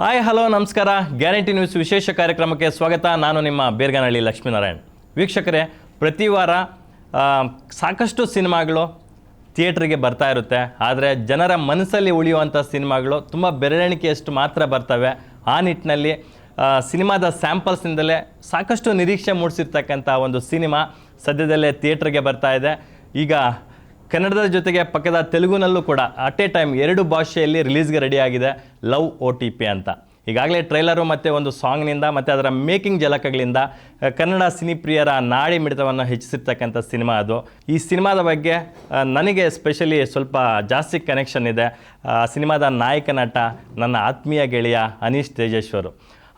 Hi hello ನಮಸ್ಕಾರ. Guarantee news ವಿಶೇಷ ಕಾರ್ಯಕ್ರಮಕ್ಕೆ ಸ್ವಾಗತ. ನಾನು ನಿಮ್ಮ ಬೇರ್ಗನಹಳ್ಳಿ ಲಕ್ಷ್ಮೀನಾರಾಯಣ್. ವೀಕ್ಷಕರೇ, ಪ್ರತಿ ವಾರ ಸಾಕಷ್ಟು ಸಿನಿಮಾಗಳು ಥಿಯೇಟ್ರಿಗೆ ಬರ್ತಾ ಇರುತ್ತೆ. ಆದರೆ ಜನರ ಮನಸ್ಸಲ್ಲಿ ಉಳಿಯುವಂಥ ಸಿನಿಮಾಗಳು ತುಂಬ ಬೆರಳೆಣಿಕೆಯಷ್ಟು ಮಾತ್ರ ಬರ್ತವೆ. ಆ ನಿಟ್ಟಿನಲ್ಲಿ ಸಿನಿಮಾದ ಸ್ಯಾಂಪಲ್ಸ್ನಿಂದಲೇ ಸಾಕಷ್ಟು ನಿರೀಕ್ಷೆ ಮೂಡಿಸಿರ್ತಕ್ಕಂಥ ಒಂದು ಸಿನಿಮಾ ಸದ್ಯದಲ್ಲೇ ಥಿಯೇಟ್ರಿಗೆ ಬರ್ತಾ ಇದೆ. ಈಗ ಕನ್ನಡದ ಜೊತೆಗೆ ಪಕ್ಕದ ತೆಲುಗುನಲ್ಲೂ ಕೂಡ ಅಟ್ ಎ ಟೈಮ್ 2 ಭಾಷೆಯಲ್ಲಿ ರಿಲೀಸ್ಗೆ ರೆಡಿಯಾಗಿದೆ ಲವ್ OTP ಅಂತ. ಈಗಾಗಲೇ ಟ್ರೈಲರು ಮತ್ತು ಒಂದು ಸಾಂಗ್ನಿಂದ ಮತ್ತು ಅದರ ಮೇಕಿಂಗ್ ಝಲಕಗಳಿಂದ ಕನ್ನಡ ಸಿನಿಪ್ರಿಯರ ನಾಡಿ ಮಿಡಿತವನ್ನು ಹೆಚ್ಚಿಸಿರ್ತಕ್ಕಂಥ ಸಿನಿಮಾ ಅದು. ಈ ಸಿನಿಮಾದ ಬಗ್ಗೆ ನನಗೆ ಸ್ಪೆಷಲಿ ಸ್ವಲ್ಪ ಜಾಸ್ತಿ ಕನೆಕ್ಷನ್ ಇದೆ. ಸಿನಿಮಾದ ನಾಯಕ ನಟ ನನ್ನ ಆತ್ಮೀಯ ಗೆಳೆಯ ಅನೀಶ್ ತೇಜೇಶ್ವರು.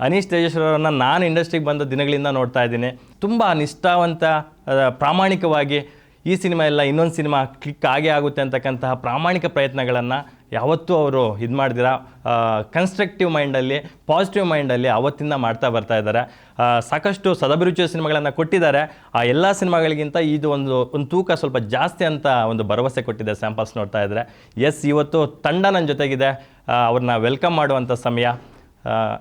ಅನೀಶ್ ತೇಜೇಶ್ವರನ್ನು ನಾನು ಇಂಡಸ್ಟ್ರಿಗೆ ಬಂದ ದಿನಗಳಿಂದ ನೋಡ್ತಾ ಇದ್ದೀನಿ. ತುಂಬ ನಿಷ್ಠಾವಂತ, ಪ್ರಾಮಾಣಿಕವಾಗಿ ಈ ಸಿನಿಮಾ ಎಲ್ಲ ಇನ್ನೊಂದು ಸಿನಿಮಾ ಕ್ಲಿಕ್ ಆಗೇ ಆಗುತ್ತೆ ಅಂತಕ್ಕಂತಹ ಪ್ರಾಮಾಣಿಕ ಪ್ರಯತ್ನಗಳನ್ನು ಯಾವತ್ತೂ ಅವರು ಇದು ಮಾಡಿದಿರ ಕನ್ಸ್ಟ್ರಕ್ಟಿವ್ ಮೈಂಡಲ್ಲಿ, ಪಾಸಿಟಿವ್ ಮೈಂಡಲ್ಲಿ ಅವತ್ತಿಂದ ಮಾಡ್ತಾ ಬರ್ತಾ ಇದ್ದಾರೆ. ಸಾಕಷ್ಟು ಸದಭಿರುಚಿಯ ಸಿನಿಮಾಗಳನ್ನು ಕೊಟ್ಟಿದ್ದಾರೆ. ಆ ಎಲ್ಲ ಸಿನಿಮಾಗಳಿಗಿಂತ ಇದು ಒಂದು ತೂಕ ಸ್ವಲ್ಪ ಜಾಸ್ತಿ ಅಂತ ಒಂದು ಭರವಸೆ ಕೊಟ್ಟಿದೆ ಸ್ಯಾಂಪಲ್ಸ್ ನೋಡ್ತಾ ಇದ್ದರೆ. ಇವತ್ತು ತಂಡ ನನ್ನ ಜೊತೆಗಿದೆ. ಅವ್ರನ್ನ ವೆಲ್ಕಮ್ ಮಾಡುವಂಥ ಸಮಯ.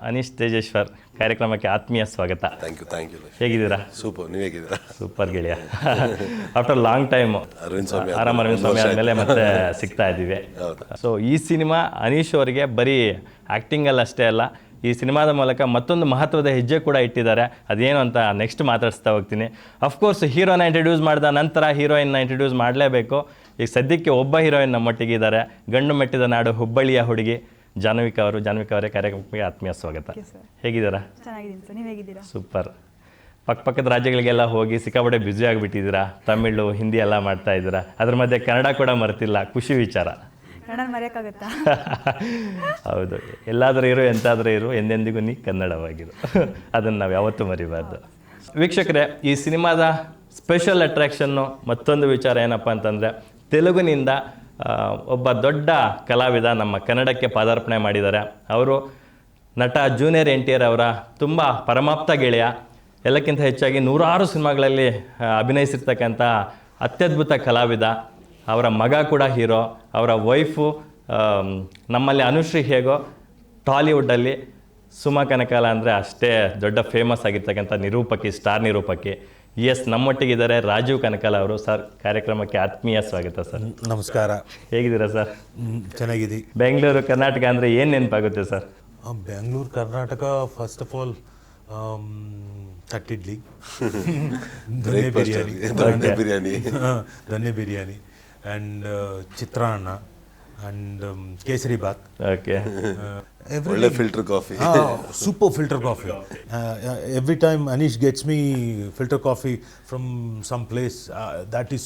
ಅನೀಶ್ ತೇಜೇಶ್ವರ್, ಕಾರ್ಯಕ್ರಮಕ್ಕೆ ಆತ್ಮೀಯ ಸ್ವಾಗತ. Thank you. ಹೇಗಿದ್ದೀರಾ? ಸೂಪರ್, ನೀವು ಹೇಗಿದ್ದೀರಾ? ಸೂಪರ್ ಗೆಳೆಯ. ಆಫ್ಟರ್ ಲಾಂಗ್ ಟೈಮ್ ಅರವಿಂದ್ ಸ್ವಾಮಿ ಆದಮೇಲೆ ಮತ್ತೆ ಸಿಗ್ತಾ ಇದ್ದೀವಿ. ಸೊ ಈ ಸಿನಿಮಾ ಅನೀಶ್ ಅವರಿಗೆ ಬರೀ ಆ್ಯಕ್ಟಿಂಗಲ್ಲಿ ಅಷ್ಟೇ ಅಲ್ಲ, ಈ ಸಿನಿಮಾದ ಮೂಲಕ ಮತ್ತೊಂದು ಮಹತ್ವದ ಹೆಜ್ಜೆ ಕೂಡ ಇಟ್ಟಿದ್ದಾರೆ. ಅದೇನು ಅಂತ ನೆಕ್ಸ್ಟ್ ಮಾತಾಡಿಸ್ತಾ ಹೋಗ್ತೀನಿ. ಅಫ್ಕೋರ್ಸ್ ಹೀರೋನ ಇಂಟ್ರಡ್ಯೂಸ್ ಮಾಡಿದ ನಂತರ ಹೀರೋಯಿನ್ನ ಇಂಟ್ರಡ್ಯೂಸ್ ಮಾಡಲೇಬೇಕು. ಈಗ ಸದ್ಯಕ್ಕೆ ಒಬ್ಬ ಹೀರೋಯಿನ್ ನಮ್ಮೊಟ್ಟಿಗಿದ್ದಾರೆ. ಗಂಡು ಮೆಟ್ಟಿದ ನಾಡು ಹುಬ್ಬಳ್ಳಿಯ ಹುಡುಗಿ ಜಾನ್ವಿಕಾ ಅವರು. ಜಾನ್ವಿಕಾ ಅವರೇ, ಕಾರ್ಯಕ್ರಮಕ್ಕೆ ಆತ್ಮೀಯ ಸ್ವಾಗತ. ಹೇಗಿದ್ದೀರಾ? ಚೆನ್ನಾಗಿದ್ದೀನಿ ಸರ್, ನೀವು ಹೇಗಿದ್ದೀರಾ? ಸೂಪರ್. ಪಕ್ಕದ ರಾಜ್ಯಗಳಿಗೆಲ್ಲ ಹೋಗಿ ಸಿಕ್ಕಾಪಟ್ಟೆ ಬ್ಯುಸಿ ಆಗಿಬಿಟ್ಟಿದ್ದೀರಾ. ತಮಿಳು, ಹಿಂದಿ ಎಲ್ಲ ಮಾಡ್ತಾ ಇದ್ದೀರಾ. ಅದ್ರ ಮಧ್ಯೆ ಕನ್ನಡ ಕೂಡ ಮರ್ತಿಲ್ಲ. ಖುಷಿ ವಿಚಾರ. ಕನ್ನಡ ಮರೆಯೋಕ್ಕಾಗತ್ತಾ? ಹೌದು, ಎಲ್ಲಾದರೂ ಇರು, ಎಂತಾದರೂ ಇರು, ಎಂದೆಂದಿಗೂ ನೀ ಕನ್ನಡವಾಗಿರು. ಅದನ್ನು ನಾವು ಯಾವತ್ತೂ ಮರಿಬಾರ್ದು. ವೀಕ್ಷಕರೇ, ಈ ಸಿನಿಮಾದ ಸ್ಪೆಷಲ್ ಅಟ್ರಾಕ್ಷನ್ನು ಮತ್ತೊಂದು ವಿಚಾರ ಏನಪ್ಪ ಅಂತಂದರೆ, ತೆಲುಗಿನಿಂದ ಒಬ್ಬ ದೊಡ್ಡ ಕಲಾವಿದ ನಮ್ಮ ಕನ್ನಡಕ್ಕೆ ಪಾದಾರ್ಪಣೆ ಮಾಡಿದ್ದಾರೆ. ಅವರು ನಟ ಜೂನಿಯರ್ NTR ಅವರ ತುಂಬ ಪರಮಾಪ್ತ ಗೆಳೆಯ. ಎಲ್ಲಕ್ಕಿಂತ ಹೆಚ್ಚಾಗಿ 100 ಸಿನಿಮಾಗಳಲ್ಲಿ ಅಭಿನಯಿಸಿರ್ತಕ್ಕಂಥ ಅತ್ಯದ್ಭುತ ಕಲಾವಿದ. ಅವರ ಮಗ ಕೂಡ ಹೀರೋ. ಅವರ ವೈಫು ನಮ್ಮಲ್ಲಿ ಅನುಶ್ರೀ ಹೇಗೋ ಟಾಲಿವುಡ್ಡಲ್ಲಿ ಸುಮಾ ಕನಕಾಲ ಅಂದರೆ ಅಷ್ಟೇ ದೊಡ್ಡ ಫೇಮಸ್ ಆಗಿರ್ತಕ್ಕಂಥ ನಿರೂಪಕಿ, ಸ್ಟಾರ್ ನಿರೂಪಕಿ. ನಮ್ಮೊಟ್ಟಿಗಿದ್ದಾರೆ ರಾಜೀವ್ ಕನಕಾಲ ಅವರು. ಸರ್, ಕಾರ್ಯಕ್ರಮಕ್ಕೆ ಆತ್ಮೀಯ ಸ್ವಾಗತ ಸರ್. ನಮಸ್ಕಾರ. ಹೇಗಿದ್ದೀರಾ ಸರ್? ಚೆನ್ನಾಗಿದ್ದೀವಿ. ಬೆಂಗಳೂರು ಕರ್ನಾಟಕ ಅಂದರೆ ಏನು ನೆನಪಾಗುತ್ತೆ sir? Bengaluru Karnataka, first of all thatte idli, donne biryani and chitranna and kesari bath. Okay. Every filter coffee. Super filter coffee. Every time Anish gets me filter coffee from some place, that is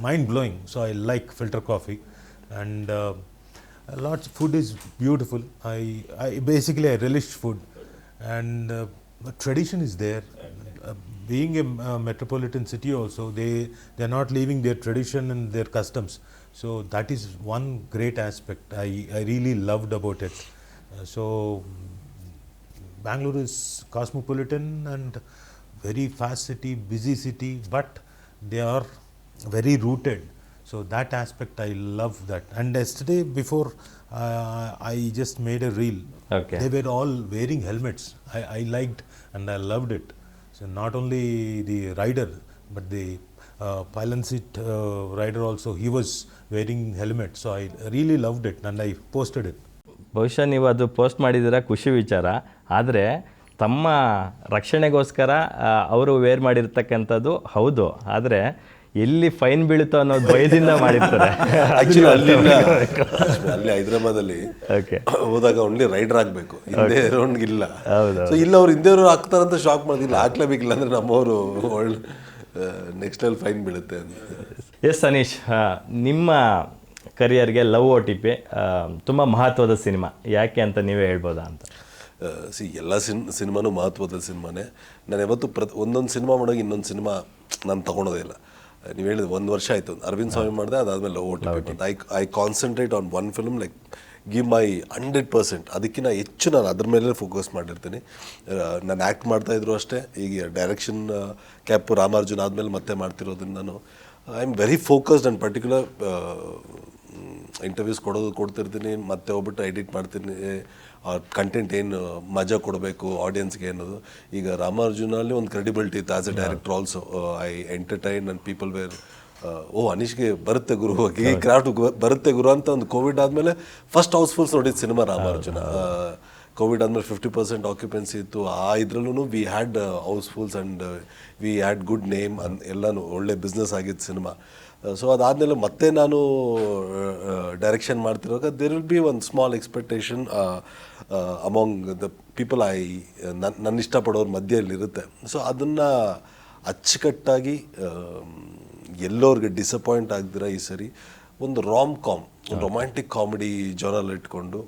mind blowing. So I like filter coffee, and lots food is beautiful. I basically I relish food, and tradition is there. Being a metropolitan city also, they are not leaving their tradition and their customs. So that is one great aspect I really loved about it. So Bangalore is cosmopolitan and very fast city, busy city, but they are very rooted. So that aspect I love that. And yesterday before I just made a reel. Okay. They were all wearing helmets. I liked and I loved it. So not only the rider, but the pilot seat rider also, he was wearing helmet. So I really loved it and I posted it. ಬಹುಶಃ ನೀವು ಅದು post ಮಾಡಿದ್ದೀರಾ, ಖುಷಿ ವಿಚಾರ. ಆದರೆ ತಮ್ಮ ರಕ್ಷಣೆಗೋಸ್ಕರ ಅವರು wear ಮಾಡಿರ್ತಕ್ಕಂಥದ್ದು ಹೌದು. ಆದರೆ ಎಲ್ಲಿ ಫೈನ್ ಬೀಳುತ್ತೋ ಅನ್ನೋ ಭಯದಿಂದ ಮಾಡಿರ್ತಾರೆ. ಅಲ್ಲಿ ಹೈದರಾಬಾದಲ್ಲಿ ಹೋದಾಗ ಓನ್ಲಿ ರೈಡರ್ ಆಗಬೇಕು, ಹಿಂದೆ ರೌಂಡ್ ಇಲ್ಲ. ಸೊ ಇಲ್ಲ ಅವ್ರು ಹಿಂದೆ ಹಾಕ್ತಾರಂತ ಶಾಕ್ ಮಾಡೋದಿಲ್ಲ, ಹಾಕ್ಲೇಬೇಕಿಲ್ಲ ಅಂದರೆ ನಮ್ಮವರು ನೆಕ್ಸ್ಟ್ ಲೆವೆಲ್ ಫೈನ್ ಬೀಳುತ್ತೆ ಅಂತ. ಅನೀಶ್, ನಿಮ್ಮ ಕರಿಯರ್ಗೆ ಲವ್ OTP ತುಂಬ ಮಹತ್ವದ ಸಿನಿಮಾ. ಯಾಕೆ ಅಂತ ನೀವೇ ಹೇಳ್ಬೋದಾ ಅಂತ? ಎಲ್ಲ ಸಿನಿಮಾನೂ ಮಹತ್ವದ ಸಿನಿಮಾನೇ. ನಾನು ಯಾವತ್ತು ಒಂದೊಂದು ಸಿನಿಮಾ ಮಾಡೋಗಿ ಇನ್ನೊಂದು ಸಿನಿಮಾ ನಾನು ತೊಗೊಳೋದೇ ಇಲ್ಲ. ನೀವು ಹೇಳಿದ 1 ವರ್ಷ ಆಯಿತು, ಅರವಿಂದ್ ಸ್ವಾಮಿ ಮಾಡಿದೆ, ಅದಾದಮೇಲೆ love OTP. I concentrate on one film, like give my 100%. ಅದಕ್ಕಿಂತ ಹೆಚ್ಚು ನಾನು ಅದ್ರ ಮೇಲೆ ಫೋಕಸ್ ಮಾಡಿರ್ತೀನಿ. ನಾನು ಆ್ಯಕ್ಟ್ ಮಾಡ್ತಾಯಿದ್ರು ಅಷ್ಟೇ. ಈಗ ಡೈರೆಕ್ಷನ್ ಕ್ಯಾಪ್ ರಾಮಾರ್ಜುನ್ ಆದಮೇಲೆ ಮತ್ತೆ ಮಾಡ್ತಿರೋದ್ರಿಂದ ನಾನು I am very focused and particular. Interviews ಕೊಡ್ತಿರ್ತೀನಿ, ಮತ್ತೆ ಹೋಗ್ಬಿಟ್ಟು ಎಡಿಟ್ ಮಾಡ್ತೀನಿ, ಕಂಟೆಂಟ್ ಏನು ಮಜಾ ಕೊಡಬೇಕು ಆಡಿಯನ್ಸ್ಗೆ ಅನ್ನೋದು. ಈಗ ರಾಮಾರ್ಜುನಲ್ಲಿ ಒಂದು ಕ್ರೆಡಿಬಿಲಿಟಿ ಇತ್ತು as a director also. I entertain and people where ಅನೀಶ್ಗೆ ಬರುತ್ತೆ ಗುರು, ಈ ಕ್ರಾಫ್ಟ್ ಬರುತ್ತೆ ಗುರು ಅಂತ. ಒಂದು ಕೋವಿಡ್ ಆದಮೇಲೆ ಫಸ್ಟ್ ಹೌಸ್ಫುಲ್ಸ್ ನೋಡಿದ ಸಿನಿಮಾ ರಾಮಾರ್ಜುನ. ಕೋವಿಡ್ ಆದಮೇಲೆ 50% ಆಕ್ಯುಪೆನ್ಸಿ ಇತ್ತು. ಇದರಲ್ಲೂ we had housefulls and we had good name ಎಲ್ಲನೂ ಒಳ್ಳೆ ಬಿಸ್ನೆಸ್ ಆಗಿತ್ತು ಸಿನಿಮಾ. ಸೊ ಅದಾದಮೇಲೆ ಮತ್ತೆ ನಾನು ಡೈರೆಕ್ಷನ್ ಮಾಡ್ತಿರುವಾಗ ದೇರ್ ವಿಲ್ ಬಿ ಒಂದು small expectation among the people ನನ್ನ ಇಷ್ಟಪಡೋರ ಮಧ್ಯೆಯಲ್ಲಿರುತ್ತೆ. ಸೊ ಅದನ್ನು ಅಚ್ಚುಕಟ್ಟಾಗಿ ಎಲ್ಲೋರ್ಗೆ ಡಿಸಪಾಯಿಂಟ್ ಆಗ್ದಿರ ಈ ಸರಿ ಒಂದು ಒಂದು ರೊಮ್ಯಾಂಟಿಕ್ ಕಾಮಿಡಿ ಜೋನಲ್ಲಿ ಇಟ್ಕೊಂಡು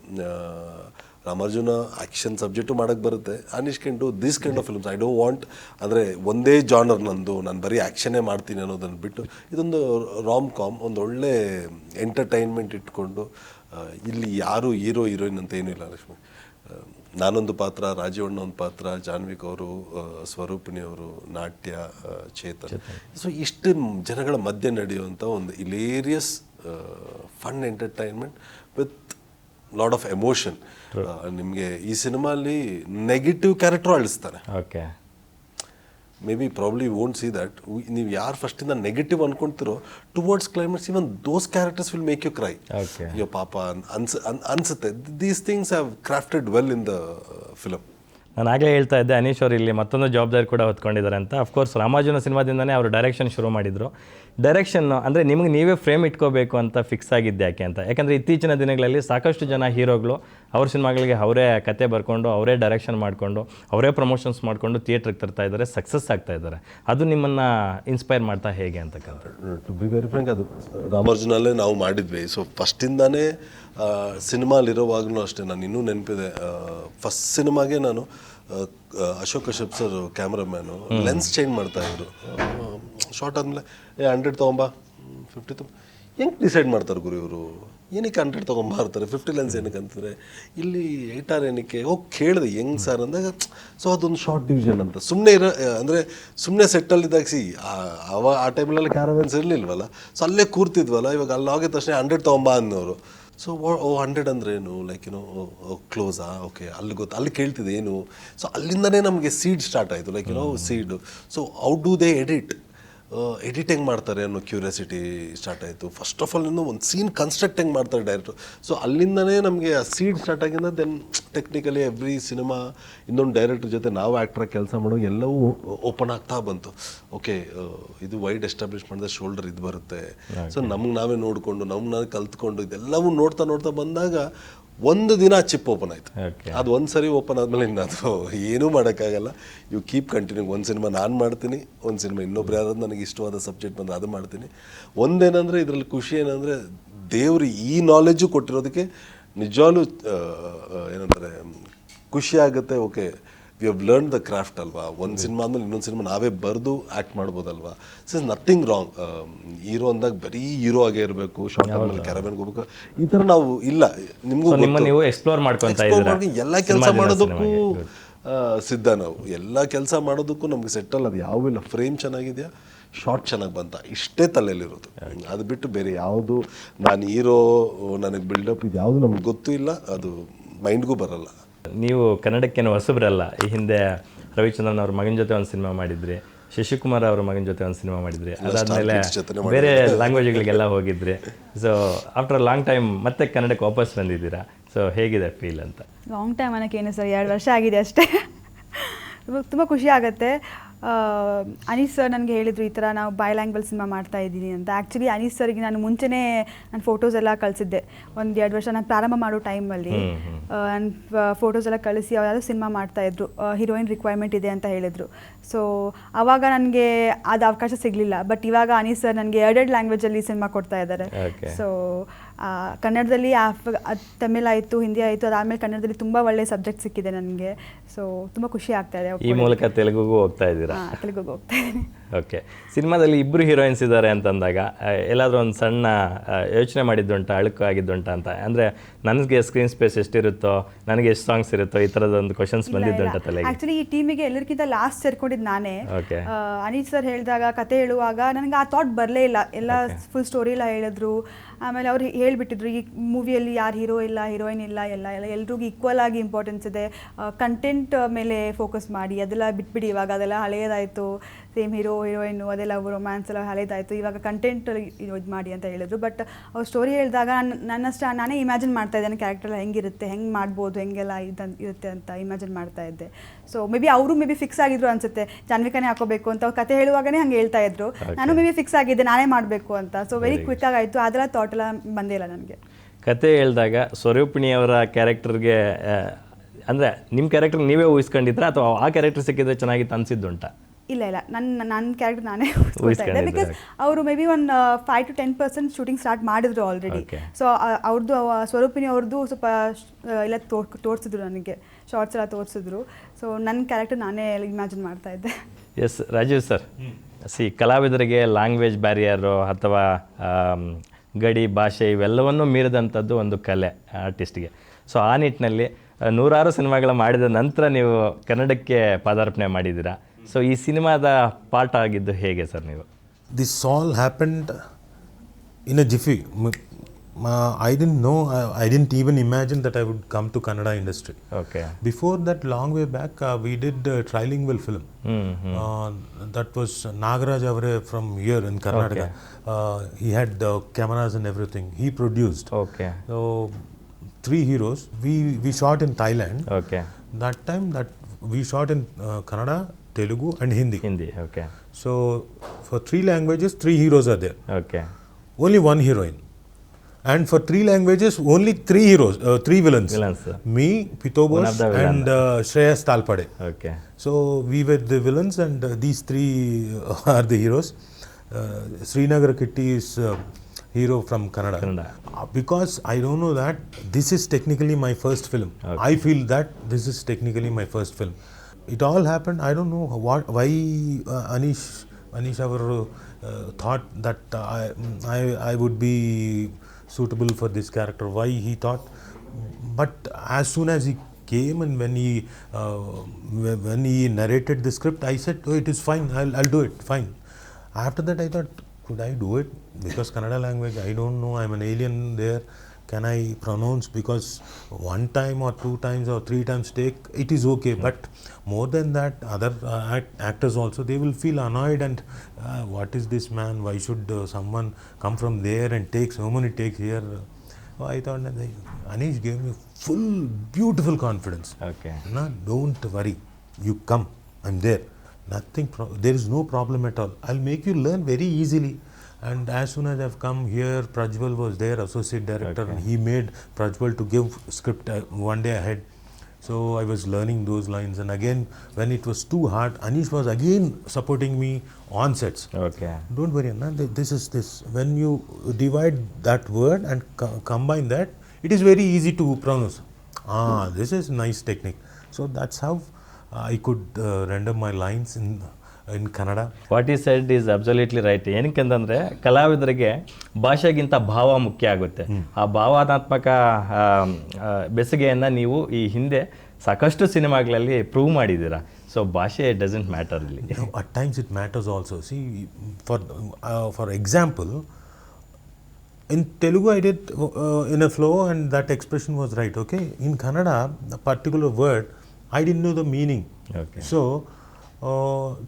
ರಾಮಾರ್ಜುನ ಆ್ಯಕ್ಷನ್ ಸಬ್ಜೆಕ್ಟು ಮಾಡೋಕ್ಕೆ ಬರುತ್ತೆ. Anish can do this kind of films. I don't want ಅಂದರೆ ಒಂದೇ ಜಾನರ್ ನಂದು, ನಾನು ಬರೀ ಆ್ಯಕ್ಷನ್ನೇ ಮಾಡ್ತೀನಿ ಅನ್ನೋದನ್ನು ಬಿಟ್ಟು ಇದೊಂದು ಒಂದು ಒಳ್ಳೆ ಎಂಟರ್ಟೈನ್ಮೆಂಟ್ ಇಟ್ಕೊಂಡು, ಇಲ್ಲಿ ಯಾರು ಹೀರೋಯಿನ್ ಅಂತ ಏನೂ ಇಲ್ಲ ಲಕ್ಷ್ಮಿ. ನಾನೊಂದು ಪಾತ್ರ, ರಾಜೀವಣ್ಣ ಒಂದು ಪಾತ್ರ, ಜಾನ್ವಿಕ್ ಅವರು, ಸ್ವರೂಪಿಣಿ ಅವರು, ನಾಟ್ಯ, ಚೇತನ್. ಸೊ ಇಷ್ಟು ಜನಗಳ ಮಧ್ಯೆ ನಡೆಯುವಂಥ ಒಂದು hilarious fun entertainment with lot of emotion. ನಿಮಗೆ ಈ ಸಿನಿಮಾಲಿ ನೆಗೆಟಿವ್ ಕ್ಯಾರೆಕ್ಟರ್ ಅಳಿಸ್ತಾನೆ. Okay, maybe probably won't see that. ನೀವು ಯಾರು ಫಸ್ಟಿಂದ ನೆಗೆಟಿವ್ ಅನ್ಕೊಂತಿರೋ towards climax even those characters will make you cry. ಅಯ್ಯೋ ಪಾಪ ಅನ್ಸುತ್ತೆ. These things have crafted well in the film. ನಾನು ಆಗಲೇ ಹೇಳ್ತಾ ಇದ್ದೆ, ಅನೀಶ್ ಅವರು ಇಲ್ಲಿ ಮತ್ತೊಂದು ಜವಾಬ್ದಾರಿ ಕೂಡ ಹೊತ್ಕೊಂಡಿದ್ದಾರೆ ಅಂತ. ಅಫ್ಕೋರ್ಸ್ ರಾಮಾರ್ಜುನ ಸಿನಿಮಾದಿಂದನೇ ಅವರು ಡೈರೆಕ್ಷನ್ ಶುರು ಮಾಡಿದರು. ಡೈರೆಕ್ಷನ್ ಅಂದರೆ ನಿಮಗೆ ನೀವೇ ಫ್ರೇಮ್ ಇಟ್ಕೋಬೇಕು ಅಂತ ಫಿಕ್ಸ್ ಆಗಿದ್ದೆ ಯಾಕೆ ಅಂತ? ಯಾಕಂದರೆ ಇತ್ತೀಚಿನ ದಿನಗಳಲ್ಲಿ ಸಾಕಷ್ಟು ಜನ ಹೀರೋಗಳು ಅವ್ರ ಸಿನಿಮಾಗಳಿಗೆ ಅವರೇ ಕತೆ ಬರ್ಕೊಂಡು, ಅವರೇ ಡೈರೆಕ್ಷನ್ ಮಾಡಿಕೊಂಡು, ಅವರೇ ಪ್ರಮೋಷನ್ಸ್ ಮಾಡಿಕೊಂಡು ಥಿಯೇಟ್ರಿಗೆ ತರ್ತಾ ಇದ್ದಾರೆ, ಸಕ್ಸಸ್ ಆಗ್ತಾ ಇದ್ದಾರೆ. ಅದು ನಿಮ್ಮನ್ನು ಇನ್ಸ್ಪೈರ್ ಮಾಡ್ತಾ ಹೇಗೆ ಅಂತಕ್ಕಂಥ? ಟು ಬಿ ವೆರಿ ಫ್ರಾಂಕ್, ಅದು ರಾಮಾರ್ಜುನಲ್ಲೇ ನಾವು ಮಾಡಿದ್ವಿ. ಸೊ ಫಸ್ಟಿಂದಾನೇ ಸಿನಿಮಾಲಿರೋವಾಗಲೂ ಅಷ್ಟೇ, ನಾನು ಇನ್ನೂ ನೆನಪಿದೆ, ಫಸ್ಟ್ ಸಿನಿಮಾಗೆ ನಾನು Ashok Kashyap sir cameraman lens change ಮಾಡ್ತಾಯಿದ್ರು. ಶಾರ್ಟ್ ಆದಮೇಲೆ 100 ತೊಗೊಂಬ 50 ಹೆಂಗೆ ಡಿಸೈಡ್ ಮಾಡ್ತಾರೆ ಗುರು ಇವರು? ಏನಕ್ಕೆ 100 ತೊಗೊಂಬರ್ತಾರೆ, 50 ಲೆನ್ಸ್ ಏನಕ್ಕೆ ಅಂತಾರೆ, ಇಲ್ಲಿ 8R ಏನಕ್ಕೆ ಹೋಗಿ ಕೇಳಿದೆ ಹೆಂಗೆ ಸರ್ ಅಂದಾಗ, ಸೊ ಅದೊಂದು ಶಾರ್ಟ್ ಡಿವಿಷನ್ ಅಂತ ಸುಮ್ಮನೆ ಅಂದರೆ ಸುಮ್ಮನೆ ಸೆಟ್ಟಲ್ಲಿದ್ದಾಗ ಆ ಟೈಮ್ಲೆಲ್ಲ ಕ್ಯಾರವೆನ್ಸ್ ಇರಲಿಲ್ವಲ್ಲ, ಸೊ ಅಲ್ಲೇ ಕೂರ್ತಿದ್ವಲ್ಲ. ಇವಾಗ ಅಲ್ಲಿ ಹೋಗಿದ ತಕ್ಷಣ 100 ತೊಗೊಂಬ ಅನ್ನೋರು. ಸೊ 100 ಅಂದ್ರೆ ಏನು, ಲೈಕ್ ಕ್ಲೋಸಾ, ಓಕೆ, ಅಲ್ಲಿ ಕೇಳ್ತಿದೆ ಏನು. ಸೊ ಅಲ್ಲಿಂದನೇ ನಮಗೆ ಸೀಡ್ ಸ್ಟಾರ್ಟ್ ಆಯಿತು, like seed. So how do they edit ಹೆಂಗೆ ಮಾಡ್ತಾರೆ ಅನ್ನೋ ಕ್ಯೂರಿಯಾಸಿಟಿ ಸ್ಟಾರ್ಟ್ ಆಯಿತು. ಫಸ್ಟ್ ಆಫ್ ಆಲ್ ಒಂದು ಸೀನ್ ಕನ್ಸ್ಟ್ರಕ್ಟ್ ಹೆಂಗೆ ಮಾಡ್ತಾರೆ ಡೈರೆಕ್ಟ್ರು. ಸೊ ಅಲ್ಲಿಂದನೇ ನಮಗೆ ಆ ಸೀಡ್ ಸ್ಟಾರ್ಟ್ ಆಗಿಂದ ದೆನ್ ಟೆಕ್ನಿಕಲಿ ಎವ್ರಿ ಸಿನಿಮಾ ಇನ್ನೊಂದು ಡೈರೆಕ್ಟ್ರ್ ಜೊತೆ ನಾವು ಆ್ಯಕ್ಟ್ರಾಗಿ ಕೆಲಸ ಮಾಡೋ ಎಲ್ಲವೂ ಓಪನ್ ಆಗ್ತಾ ಬಂತು. ಓಕೆ, ಇದು ವೈಡ್ ಎಸ್ಟಾಬ್ಲಿಷ್ ಮಾಡಿದ್ರೆ ಶೋಲ್ಡರ್ ಇದು ಬರುತ್ತೆ. ಸೊ ನಮ್ಗೆ ನಾವೇ ನೋಡಿಕೊಂಡು ನಾವೇ ಕಲ್ತ್ಕೊಂಡು ಇದೆಲ್ಲವೂ ನೋಡ್ತಾ ಬಂದಾಗ ಒಂದು ದಿನ ಚಿಪ್ ಓಪನ್ ಆಯಿತು. ಅದು ಒಂದು ಸರಿ ಓಪನ್ ಆದಮೇಲೆ ಇನ್ನು ಅದು ಏನೂ ಮಾಡೋಕ್ಕಾಗಲ್ಲ. You keep continue. ಒಂದು ಸಿನಿಮಾ ನಾನು ಮಾಡ್ತೀನಿ, ಒಂದು ಸಿನಿಮಾ ಇನ್ನೊಬ್ರು ಯಾರಾದ್ರು ನನಗೆ ಇಷ್ಟವಾದ ಸಬ್ಜೆಕ್ಟ್ ಬಂದರೆ ಅದು ಮಾಡ್ತೀನಿ. ಒಂದೇನಂದರೆ ಇದರಲ್ಲಿ ಖುಷಿ ಏನಂದರೆ ದೇವರು ಈ ನಾಲೆಜು ಕೊಟ್ಟಿರೋದಕ್ಕೆ ನಿಜವಾಗ್ಲೂ ಏನಂತಾರೆ ಖುಷಿ ಆಗುತ್ತೆ. Okay, we have learn the craft ಅಲ್ವಾ. ಒಂದು ಸಿನಿಮಾ ಆದಮೇಲೆ ಇನ್ನೊಂದು ಸಿನಿಮಾ ನಾವೇ ಬರೆದು ಆ್ಯಕ್ಟ್ ಮಾಡ್ಬೋದಲ್ವಾ. So is nothing wrong. Hero ಅಂದಾಗ ಬರೀ ಹೀರೋ ಆಗೇ ಇರಬೇಕು, ಶಾರ್ಟ್ ಆದಮೇಲೆ ಕ್ಯಾರವೆನ್ಗೆ ಹೋಗ್ಬೇಕು, ಈ ಥರ ನಾವು ಇಲ್ಲ. ನಿಮಗೂ ನೀವು ಎಕ್ಸ್ಪ್ಲೋರ್ ಎಲ್ಲ ಕೆಲಸ ಮಾಡೋದಕ್ಕೂ ಸಿದ್ಧ ನಾವು. ಎಲ್ಲ ಕೆಲಸ ಮಾಡೋದಕ್ಕೂ ನಮಗೆ ಸೆಟ್ಟಲ್ಲಿ ಅದು ಯಾವೂ ಇಲ್ಲ. ಫ್ರೇಮ್ ಚೆನ್ನಾಗಿದೆಯಾ, ಶಾರ್ಟ್ ಚೆನ್ನಾಗಿ ಬಂತ, ಇಷ್ಟೇ ತಲೆಯಲ್ಲಿರೋದು. ಅದು ಬಿಟ್ಟು ಬೇರೆ ಯಾವುದು ನಾನು ಹೀರೋ, ನನಗೆ ಬಿಲ್ಡಪ್ ಇದು ಯಾವುದು ನಮ್ಗೆ ಗೊತ್ತೂ ಇಲ್ಲ, ಅದು ಮೈಂಡ್ಗೂ ಬರಲ್ಲ. ನೀವು ಕನ್ನಡಕ್ಕೇನು ಹೊಸಬ್ರಲ್ಲ. ಈ ಹಿಂದೆ ರವಿಚಂದ್ರನ್ ಅವ್ರ ಮಗನ ಜೊತೆ ಒಂದು ಸಿನಿಮಾ ಮಾಡಿದ್ರಿ, ಶಶಿಕುಮಾರ್ ಅವ್ರ ಮಗನ ಜೊತೆ ಒಂದು ಸಿನಿಮಾ ಮಾಡಿದ್ರಿ, ಅದಾದಮೇಲೆ ಬೇರೆ ಲ್ಯಾಂಗ್ವೇಜ್ಗಳಿಗೆಲ್ಲ ಹೋಗಿದ್ರಿ. ಸೊ ಆಫ್ಟರ್ ಲಾಂಗ್ ಟೈಮ್ ಮತ್ತೆ ಕನ್ನಡಕ್ಕೆ ವಾಪಸ್ ಬಂದಿದ್ದೀರಾ. ಸೊ ಹೇಗಿದೆ ಫೀಲ್ ಅಂತ? ಲಾಂಗ್ ಟೈಮ್ ಅನ್ನೋಕ್ಕೇನು ಸರ್, 2 ವರ್ಷ ಆಗಿದೆ ಅಷ್ಟೇ. ತುಂಬ ಖುಷಿ ಆಗುತ್ತೆ. ಅನೀಸ್ ಸರ್ ನನಗೆ ಹೇಳಿದರು ಈ ಥರ ನಾವು ಬಾಯ್ ಲ್ಯಾಂಗ್ವೇಜ್ ಸಿನಿಮಾ ಮಾಡ್ತಾ ಇದ್ದೀನಿ ಅಂತ. ಆ್ಯಕ್ಚುಲಿ ಅನೀಸ್ ಸರ್ಗೆ ನಾನು ಮುಂಚೆನೇ ನಾನು ಫೋಟೋಸ್ ಎಲ್ಲ ಕಳಿಸಿದ್ದೆ. 1-2 ವರ್ಷ ನಾನು ಪ್ರಾರಂಭ ಮಾಡೋ ಟೈಮಲ್ಲಿ ನಾನು ಫೋಟೋಸ್ ಎಲ್ಲ ಕಳಿಸಿ ಯಾವುದಾದ್ರು ಸಿನಿಮಾ ಮಾಡ್ತಾಯಿದ್ರು, ಹೀರೋಯಿನ್ ರಿಕ್ವೈರ್ಮೆಂಟ್ ಇದೆ ಅಂತ ಹೇಳಿದರು. ಸೊ ಆವಾಗ ನನಗೆ ಅದು ಅವಕಾಶ ಸಿಗಲಿಲ್ಲ. ಬಟ್ ಇವಾಗ ಅನೀಸ್ ಸರ್ ನನಗೆ 2 ಲ್ಯಾಂಗ್ವೇಜಲ್ಲಿ ಸಿನಿಮಾ ಕೊಡ್ತಾ ಇದ್ದಾರೆ. ಸೊ ಕನ್ನಡದಲ್ಲಿ ತಮಿಳ್ ಆಯಿತು, ಹಿಂದಿ ಆಯಿತು, ಅದಾದಮೇಲೆ ಕನ್ನಡದಲ್ಲಿ ತುಂಬ ಒಳ್ಳೆ ಸಬ್ಜೆಕ್ಟ್ ಸಿಕ್ಕಿದೆ ನನಗೆ. ಸೊ ತುಂಬ ಖುಷಿ ಆಗ್ತಾ ಇದೆ. ಈ ಮೂಲಕ ತೆಲುಗುಗೂ ಹೋಗ್ತಾ ಇದ್ದೀರಾ? ತೆಲುಗುಗೂ ಹೋಗ್ತಾ ಇದ್ದೀನಿ. ಓಕೆ, ಸಿನಿಮಾದಲ್ಲಿ 2 ಹೀರೋಯಿನ್ಸ್ ಇದ್ದಾರೆ ಅಂತಂದಾಗ ಎಲ್ಲಾದರೂ ಒಂದು ಸಣ್ಣ ಯೋಚನೆ ಮಾಡಿದ್ದುಂಟ, ಅಳುಕು ಆಗಿದ್ದುಂಟ ಅಂತ? ಅಂದರೆ ನನಗೆ ಸ್ಕ್ರೀನ್ ಸ್ಪೇಸ್ ಎಷ್ಟಿರುತ್ತೋ, ನನಗೆ ಎಷ್ಟು ಸಾಂಗ್ಸ್ ಇರುತ್ತೋ, ಈ ಥರದೊಂದು ಕ್ವಶನ್ಸ್ ಬಂದಿದ್ದುಂಟ ತಲೆಗೆ? ಆ್ಯಕ್ಚುಲಿ ಈ ಟೀಮಿಗೆ ಎಲ್ಲರಿಗಿಂತ ಲಾಸ್ಟ್ ಸೇರ್ಕೊಂಡಿದ್ದು ನಾನೇ. ಅನೀಶ್ ಸರ್ ಹೇಳಿದಾಗ, ಕತೆ ಹೇಳುವಾಗ ನನಗೆ ಆ ಥಾಟ್ ಬರಲೇ ಇಲ್ಲ. ಎಲ್ಲ ಫುಲ್ ಸ್ಟೋರಿ ಎಲ್ಲ ಹೇಳಿದ್ರು. ಆಮೇಲೆ ಅವ್ರು ಹೇಳಿಬಿಟ್ಟಿದ್ರು ಈ ಮೂವಿಯಲ್ಲಿ ಯಾರು ಹೀರೋ ಇಲ್ಲ ಹೀರೋಯಿನ್ ಇಲ್ಲ ಎಲ್ರಿಗೂ ಈಕ್ವಲ್ ಆಗಿ ಇಂಪಾರ್ಟೆನ್ಸ್ ಇದೆ, ಕಂಟೆಂಟ್ ಮೇಲೆ ಫೋಕಸ್ ಮಾಡಿ, ಅದೆಲ್ಲ ಬಿಟ್ಬಿಡಿ, ಇವಾಗ ಅದೆಲ್ಲ ಹಳೆಯದಾಯಿತು, ಸೇಮ್ ಹೀರೋ ಹೀರೋಯಿನ್ನು ಅದೆಲ್ಲ ರೊಮ್ಯಾನ್ಸ್ ಎಲ್ಲ ಹಳೆಯದಾಯಿತು, ಇವಾಗ ಕಂಟೆಂಟ್ ಇದು ಮಾಡಿ ಅಂತ ಹೇಳಿದ್ರು. ಬಟ್ ಅವ್ರು ಸ್ಟೋರಿ ಹೇಳಿದಾಗ ನನ್ನಷ್ಟು ನಾನೇ ಇಮ್ಯಾಜಿನ್ ಮಾಡ್ತಾ ಇದ್ದೆ, ನನ್ನ ಕ್ಯಾರೆಕ್ಟರ್ ಎಲ್ಲ ಹೆಂಗಿರುತ್ತೆ, ಹೆಂಗೆ ಮಾಡ್ಬೋದು, ಹೆಂಗೆಲ್ಲ ಇರುತ್ತೆ ಅಂತ ಇಮ್ಯಾಜಿನ್ ಮಾಡ್ತಾ ಇದ್ದೆ. ಸೊ ಮೇ ಬಿ ಅವರು ಮೇ ಬಿ ಫಿಕ್ಸ್ ಆಗಿದ್ರು ಅನ್ಸುತ್ತೆ, ಜಾನ್ವಿಕಾನೇ ಹಾಕೋಬೇಕು ಅಂತ ಅವ್ರು ಕತೆ ಹೇಳುವಾಗನೇ ಹಂಗೆ ಹೇಳ್ತಾ ಇದ್ರು. ನಾನು ಮೇ ಬಿ ಫಿಕ್ಸ್ ಆಗಿದ್ದೆ ನಾನೇ ಮಾಡಬೇಕು ಅಂತ. ಸೊ ವೆರಿ ಕ್ವಿಕ್ ಆಗಾಯಿತು, ಅದೆಲ್ಲ ಥಾಟ್ ಎಲ್ಲ ಬಂದೇ ಇಲ್ಲ ನನಗೆ. ಕತೆ ಹೇಳಿದಾಗ ಸ್ವರೂಪಿಣಿಯವರ ಕ್ಯಾರೆಕ್ಟರ್ಗೆ ಅಂದರೆ ನಿಮ್ಮ ಕ್ಯಾರೆಕ್ಟರ್ ನೀವೇ ಊಹಿಸ್ಕೊಂಡಿದ್ರೆ ಅಥವಾ ಆ ಕ್ಯಾರೆಕ್ಟರ್ ಸಿಕ್ಕಿದ್ರೆ ಚೆನ್ನಾಗಿತ್ತು ಅನಿಸಿದ್ದುಂಟಾ? ಇಲ್ಲ ನನ್ನ ಕ್ಯಾರೆಕ್ಟರ್ ನಾನೇ ಊಹಿಸ್ಕೊಳ್ತಾ ಇದ್ದೆ. ಬಿಕಾಸ್ ಅವರು ಮೇ ಬಿ ಒಂದು 5 to 10% ಶೂಟಿಂಗ್ ಸ್ಟಾರ್ಟ್ ಮಾಡಿದ್ರು ಆಲ್ರೆಡಿ. ಸೊ ಅವ್ರದ್ದು ಸ್ವರೂಪಿನಿ ಅವ್ರದ್ದು ಸ್ವಲ್ಪ ಎಲ್ಲ ತೋರಿಸಿದ್ರು ನನಗೆ, ಶಾರ್ಟ್ಸ್ ಎಲ್ಲ ತೋರಿಸಿದ್ರು. ಸೊ ನನ್ನ ಕ್ಯಾರೆಕ್ಟರ್ ನಾನೇ ಇಮ್ಯಾಜಿನ್ ಮಾಡ್ತಾ ಇದ್ದೆ. ಎಸ್ ರಾಜೀವ್ ಸರ್, ಕಲಾವಿದರಿಗೆ ಲ್ಯಾಂಗ್ವೇಜ್ ಬ್ಯಾರಿಯರು ಅಥವಾ ಗಡಿ ಭಾಷೆ ಇವೆಲ್ಲವನ್ನೂ ಮೀರಿದಂಥದ್ದು ಒಂದು ಕಲೆ ಆರ್ಟಿಸ್ಟ್ಗೆ. ಸೊ ಆ ನಿಟ್ಟಿನಲ್ಲಿ 100 ಸಿನಿಮಾಗಳ ಮಾಡಿದ ನಂತರ ನೀವು ಕನ್ನಡಕ್ಕೆ ಪಾದಾರ್ಪಣೆ ಮಾಡಿದ್ದೀರಾ. ಸೊ ಈ ಸಿನಿಮಾದ ಪಾರ್ಟ್ ಆಗಿದ್ದು ಹೇಗೆ ಸರ್ ನೀವು? This all happened in a jiffy. I didn't know, I didn't even imagine that I would come to Kannada industry. Okay. Before that, long way back, we did a trilingual film. That was Nagaraj Avare from here in Karnataka. Okay. He had cameras and everything. He produced. Okay. So 3 heroes. We shot in Thailand. Okay. That time that we shot in Kannada, Telugu and Hindi. Hindi, okay. So for 3 languages, 3 heroes are there. Okay. Only 1 heroine. And for 3 languages, only 3 heroes, 3 villains. Villains. Me, Pitobos, One of the villain. and Shreyas Talpade. Okay. So we were the villains, and these 3 are the heroes. Srinagar Kitty is hero from Kannada. Because I don't know that this is technically my first film. Okay. I feel that this is technically my first film. It all happened. I don't know why Anish Avaru thought that I would be suitable for this character. Why he thought, but as soon as he came and when he narrated the script, I said, "Oh, it is fine. I'll do it. Fine." After that, I thought, could I do it? Because Kannada language, I don't know. I'm an alien there. Can I pronounce? Because 1 time or 2 times or 3 times take, it is okay. But more than that, other actors also, they will feel annoyed and what is this man? Why should someone come from there and take so many takes here? I thought that Anish gave me full, beautiful confidence. Okay. No, don't worry. You come. I'm there. Nothing. There is no problem at all. I'll make you learn very easily. And as soon as I've come here, Prajwal was there, associate director, Okay. and he made Prajwal to give script 1 day ahead. So I was learning those lines, and again, when it was too hard, Anish was again supporting me on sets. Okay. Don't worry, Anna, this is this. When you divide that word and combine that, it is very easy to pronounce. This is nice technique. So that's how I could render my lines in Kannada. What is said is absolutely right. ಏನಕ್ಕೆಂತಂದರೆ ಕಲಾವಿದರಿಗೆ ಭಾಷೆಗಿಂತ ಭಾವ ಮುಖ್ಯ ಆಗುತ್ತೆ. ಆ ಭಾವನಾತ್ಮಕ ಬೆಸುಗೆಯನ್ನು ನೀವು ಈ ಹಿಂದೆ ಸಾಕಷ್ಟು ಸಿನಿಮಾಗಳಲ್ಲಿ ಪ್ರೂವ್ ಮಾಡಿದ್ದೀರಾ. ಸೊ ಭಾಷೆ ಡಸಂಟ್ ಮ್ಯಾಟರ್ ಇಲ್ಲಿ. At times it matters also. See, for example, in Telugu I did in a flow and that expression was right. Okay, in Kannada, a particular word I didn't know the meaning. Okay. So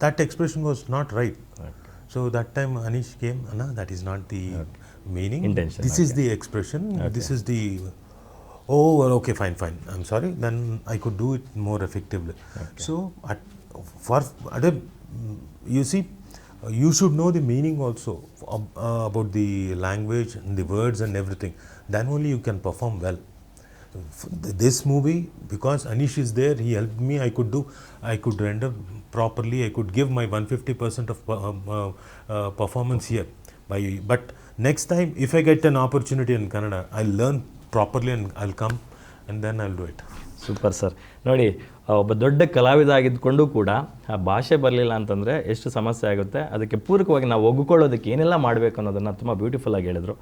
that expression was not right. Okay. So that time Anish came, Anna, that is not the meaning. Intention, This is the expression. This is the. Oh, well, okay, fine. I'm sorry. Then I could do it more effectively. So, you see, you should know the meaning also about the language and the words and everything. Then only you can perform well. This movie, because Anish is there, he helped me. I could render properly. I could give my 150% of performance here. But next time, if I get an opportunity in Kannada, I'll learn properly and I'll come and then I'll do it. Super sir. ನೋಡಿ, ಒಬ್ಬ ದೊಡ್ಡ ಕಲಾವಿದ ಆಗಿದ್ದುಕೊಂಡು ಕೂಡ ಆ ಭಾಷೆ ಬರಲಿಲ್ಲ ಅಂತಂದರೆ ಎಷ್ಟು ಸಮಸ್ಯೆ ಆಗುತ್ತೆ. ಅದಕ್ಕೆ ಪೂರಕವಾಗಿ ನಾವು ಒಗ್ಗಿಕೊಳ್ಳೋದಕ್ಕೆ ಏನೆಲ್ಲ ಮಾಡಬೇಕು ಅನ್ನೋದನ್ನು ತುಂಬ ಬ್ಯೂಟಿಫುಲ್ಲಾಗಿ ಹೇಳಿದರು.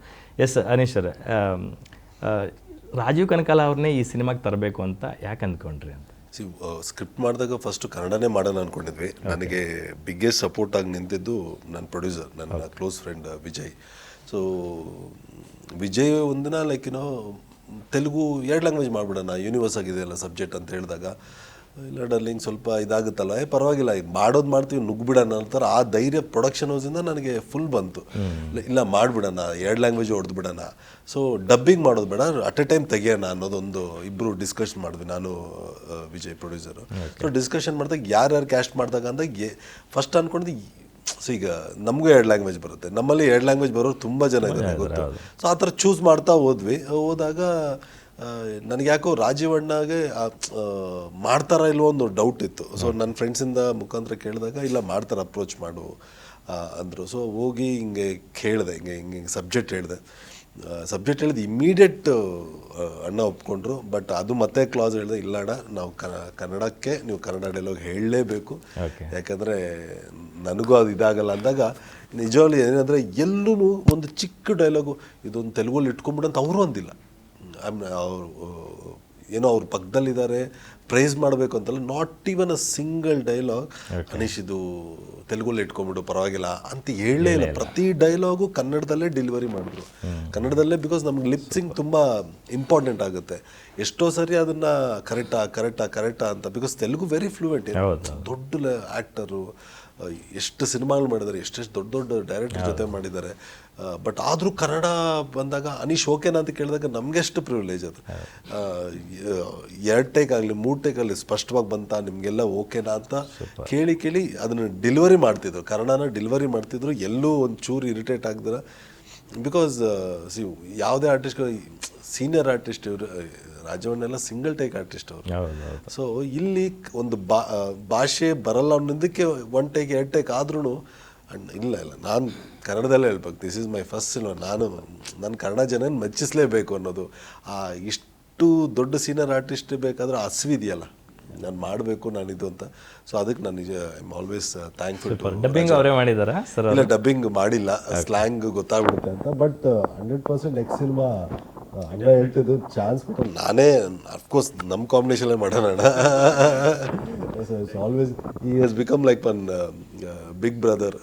ಎಸ್ ಅನೀಶ್ ಸರ್, ರಾಜೀವ್ ಕನಕಾಲ ಅವ್ರನ್ನೇ ಈ ಸಿನಿಮಾಗೆ ತರಬೇಕು ಅಂತ ಯಾಕೆ ಅಂದ್ಕೊಂಡ್ರಿ ಅಂತ? ಸ್ಕ್ರಿಪ್ಟ್ ಮಾಡಿದಾಗ ಫಸ್ಟು ಕನ್ನಡನೇ ಮಾಡೋಣ ಅಂದ್ಕೊಂಡಿದ್ವಿ. ನನಗೆ ಬಿಗ್ಗೆಸ್ಟ್ ಸಪೋರ್ಟ್ ಆಗಿ ನಿಂತಿದ್ದು ನನ್ನ ಪ್ರೊಡ್ಯೂಸರ್, ನನ್ನ close friend Vijay. So Vijay ಒಂದಿನ ಲೈಕ್ ತೆಲುಗು 2 ಲ್ಯಾಂಗ್ವೇಜ್ ಮಾಡಿಬಿಡೋಣ, ಯೂನಿವರ್ಸ್ ಆಗಿದೆಯಲ್ಲ ಸಬ್ಜೆಕ್ಟ್ ಅಂತ ಹೇಳಿದಾಗ, ಇಲ್ಲ ಡರ್ಲಿಂಗ್ ಸ್ವಲ್ಪ ಇದಾಗುತ್ತಲ್ಲ, ಪರವಾಗಿಲ್ಲ ಇದು ಮಾಡೋದು ಮಾಡ್ತೀವಿ ನುಗ್ಬಿಡೋಣ ಅಂತಾರೆ. ಆ ಧೈರ್ಯ ಪ್ರೊಡಕ್ಷನ್ ಹೌಸಿಂದ ನನಗೆ ಫುಲ್ ಬಂತು. ಇಲ್ಲ ಮಾಡಿಬಿಡೋಣ, 2 ಲ್ಯಾಂಗ್ವೇಜ್ ಹೊಡೆದ್ಬಿಡೋಣ. ಸೊ ಡಬ್ಬಿಂಗ್ ಮಾಡೋದು ಬೇಡ, ಅಟ್ ಎ ಟೈಮ್ ತೆಗಿಯೋಣ ಅನ್ನೋದೊಂದು ಇಬ್ಬರು ಡಿಸ್ಕಷನ್ ಮಾಡಿದ್ವಿ, ನಾನು ವಿಜಯ್ ಪ್ರೊಡ್ಯೂಸರು. ಸೊ ಡಿಸ್ಕಷನ್ ಮಾಡಿದಾಗ ಯಾರ್ಯಾರು ಕ್ಯಾಸ್ಟ್ ಮಾಡಿದಾಗ ಅಂದಾಗ ಫಸ್ಟ್ ಅಂದ್ಕೊಂಡಿದ್ದು, ಸೊ ಈಗ ನಮಗೂ 2 ಲ್ಯಾಂಗ್ವೇಜ್ ಬರುತ್ತೆ, ನಮ್ಮಲ್ಲಿ 2 ಲ್ಯಾಂಗ್ವೇಜ್ ಬರೋರು ತುಂಬ ಜನ ಇದ್ದಾರೆ ಗೊತ್ತು. ಸೊ ಆ ಥರ ಚೂಸ್ ಮಾಡ್ತಾ ಹೋದಾಗ ನನಗೆ ಯಾಕೋ ರಾಜೀವಣ್ಣಗೆ ಮಾಡ್ತಾರ ಇಲ್ವೋ ಒಂದು ಡೌಟ್ ಇತ್ತು. ಸೊ ನನ್ನ ಫ್ರೆಂಡ್ಸಿಂದ ಮುಖಾಂತರ ಕೇಳಿದಾಗ ಇಲ್ಲ ಮಾಡ್ತಾರೆ, ಅಪ್ರೋಚ್ ಮಾಡು ಅಂದರು. ಸೊ ಹೋಗಿ ಹಿಂಗೆ ಕೇಳಿದೆ, ಹಿಂಗೆ ಸಬ್ಜೆಕ್ಟ್ ಹೇಳಿದೆ. ಇಮ್ಮಿಡಿಯೇಟ್ ಅಣ್ಣ ಒಪ್ಕೊಂಡ್ರು. ಬಟ್ ಅದು ಮತ್ತೆ ಕ್ಲಾಸ್ ಹೇಳಿದೆ, ಇಲ್ಲ ಅಣ್ಣ ನಾವು ಕನ್ನಡಕ್ಕೆ ನೀವು ಕನ್ನಡ ಡೈಲಾಗ್ ಹೇಳಲೇಬೇಕು, ಯಾಕಂದರೆ ನನಗೂ ಅದು ಇದಾಗಲ್ಲ ಅಂದಾಗ ನಿಜವಾಗ್ಲೂ ಏನಂದರೆ ಎಲ್ಲೂ ಒಂದು ಚಿಕ್ಕ ಡೈಲಾಗು ಇದೊಂದು ತೆಲುಗಲ್ಲಿ ಇಟ್ಕೊಂಡ್ಬಿಡು ಅಂತ ಅವರು ಅಂದಿಲ್ಲ. ಅವರು ಏನೋ ಅವ್ರ ಪಕ್ಕದಲ್ಲಿದ್ದಾರೆ, ಪ್ರೈಸ್ ಮಾಡಬೇಕು ಅಂತಲ್ಲ, not even a single dialogue Anish ಇದು ತೆಲುಗಲ್ಲಿ ಇಟ್ಕೊಂಡ್ಬಿಡು ಪರವಾಗಿಲ್ಲ ಅಂತ ಹೇಳಲೇ ಇಲ್ಲ. ಪ್ರತಿ ಡೈಲಾಗು ಕನ್ನಡದಲ್ಲೇ ಡೆಲಿವರಿ ಮಾಡಿದ್ರು, ಕನ್ನಡದಲ್ಲೇ. ಬಿಕಾಸ್ ನಮ್ಗೆ ಲಿಪ್ಸಿಂಗ್ ತುಂಬ ಇಂಪಾರ್ಟೆಂಟ್ ಆಗುತ್ತೆ. ಎಷ್ಟೋ ಸರಿ ಅದನ್ನು ಕರೆಕ್ಟಾ ಅಂತ, ಬಿಕಾಸ್ ತೆಲುಗು ವೆರಿ ಫ್ಲೂಯೆಂಟ್, ದೊಡ್ಡ ಆ್ಯಕ್ಟರು, ಎಷ್ಟು ಸಿನಿಮಾಗಳು ಮಾಡಿದ್ದಾರೆ, ಎಷ್ಟೆಷ್ಟು ದೊಡ್ಡ ಡೈರೆಕ್ಟರ್ ಜೊತೆ ಮಾಡಿದ್ದಾರೆ. ಬಟ್ ಆದರೂ ಕನ್ನಡ ಬಂದಾಗ ಅನೀಶ್ ಓಕೆನಾ ಅಂತ ಕೇಳಿದಾಗ ನಮಗೆ ಎಷ್ಟು ಪ್ರಿವಿಲೇಜ್ ಅದು. 2 ಟೇಕ್ ಆಗಲಿ 3 ಟೇಕ್ ಆಗಲಿ ಸ್ಪಷ್ಟವಾಗಿ ಬಂತ, ನಿಮಗೆಲ್ಲ ಓಕೆನಾ ಅಂತ ಕೇಳಿ ಅದನ್ನು ಡೆಲಿವರಿ ಮಾಡ್ತಿದ್ರು, ಕನ್ನಡನ ಡೆಲಿವರಿ ಮಾಡ್ತಿದ್ರು, ಎಲ್ಲೂ ಒಂದು ಚೂರು ಇರಿಟೇಟ್ ಆಗ್ದಿರ. ಬಿಕಾಸ್ ಯಾವುದೇ ಆರ್ಟಿಸ್ಟ್ಗಳು ಸೀನಿಯರ್ ಆರ್ಟಿಸ್ಟ್ ಇವರು, ರಾಜವಣ್ಣೆಲ್ಲ ಸಿಂಗಲ್ ಟೇಕ್ ಆರ್ಟಿಸ್ಟ್ ಅವರು. ಸೊ ಇಲ್ಲಿ ಒಂದು ಭಾಷೆ ಬರಲ್ಲ ಅನ್ನೋದಕ್ಕೆ 1 ಟೇಕ್ 2 ಟೇಕ್ ಆದ್ರೂ ಇಲ್ಲ ನಾನು ಕನ್ನಡದಲ್ಲೇ ಹೇಳ್ಬೇಕು, this is my first cinema, ನನ್ನ ಕನ್ನಡ ಜನ ಮೆಚ್ಚಿಸಲೇಬೇಕು ಅನ್ನೋದು. ಇಷ್ಟು ದೊಡ್ಡ ಸೀನಿಯರ್ ಆರ್ಟಿಸ್ಟ್ ಬೇಕಾದ್ರೆ ಹಸಿವಿದೆಯಲ್ಲ, ನಾನು ಮಾಡಬೇಕು ನಾನಿದು ಅಂತ. ಸೊ ಅದಕ್ಕೆ ನಾನು ನಿಜ I am always thankful. Dubbing ಅವರೇ ಮಾಡಿದಾರಾ ಸರ್? ಇಲ್ಲ ಡಬ್ಬಿಂಗ್ ಮಾಡಿಲ್ಲ, ಸ್ಲ್ಯಾಂಗ್ ಗೊತ್ತಾಗ್ಬಿಡುತ್ತೆ ಅಂತ. ಬಟ್ 100% ನೆಕ್ಸ್ಟ್ ಸಿನಿಮಾ ಅಣ್ಣ ಹೇಳ್ತಿದ್ದು ಚಾನ್ಸ್ ಕೊಟ್ಟು ನಾನೇ ಅಫ್ಕೋರ್ಸ್ ನಮ್ಮ ಕಾಂಬಿನೇಷನ್ಲೇ ಮಾಡೋಣ. Always he has become like one big brother.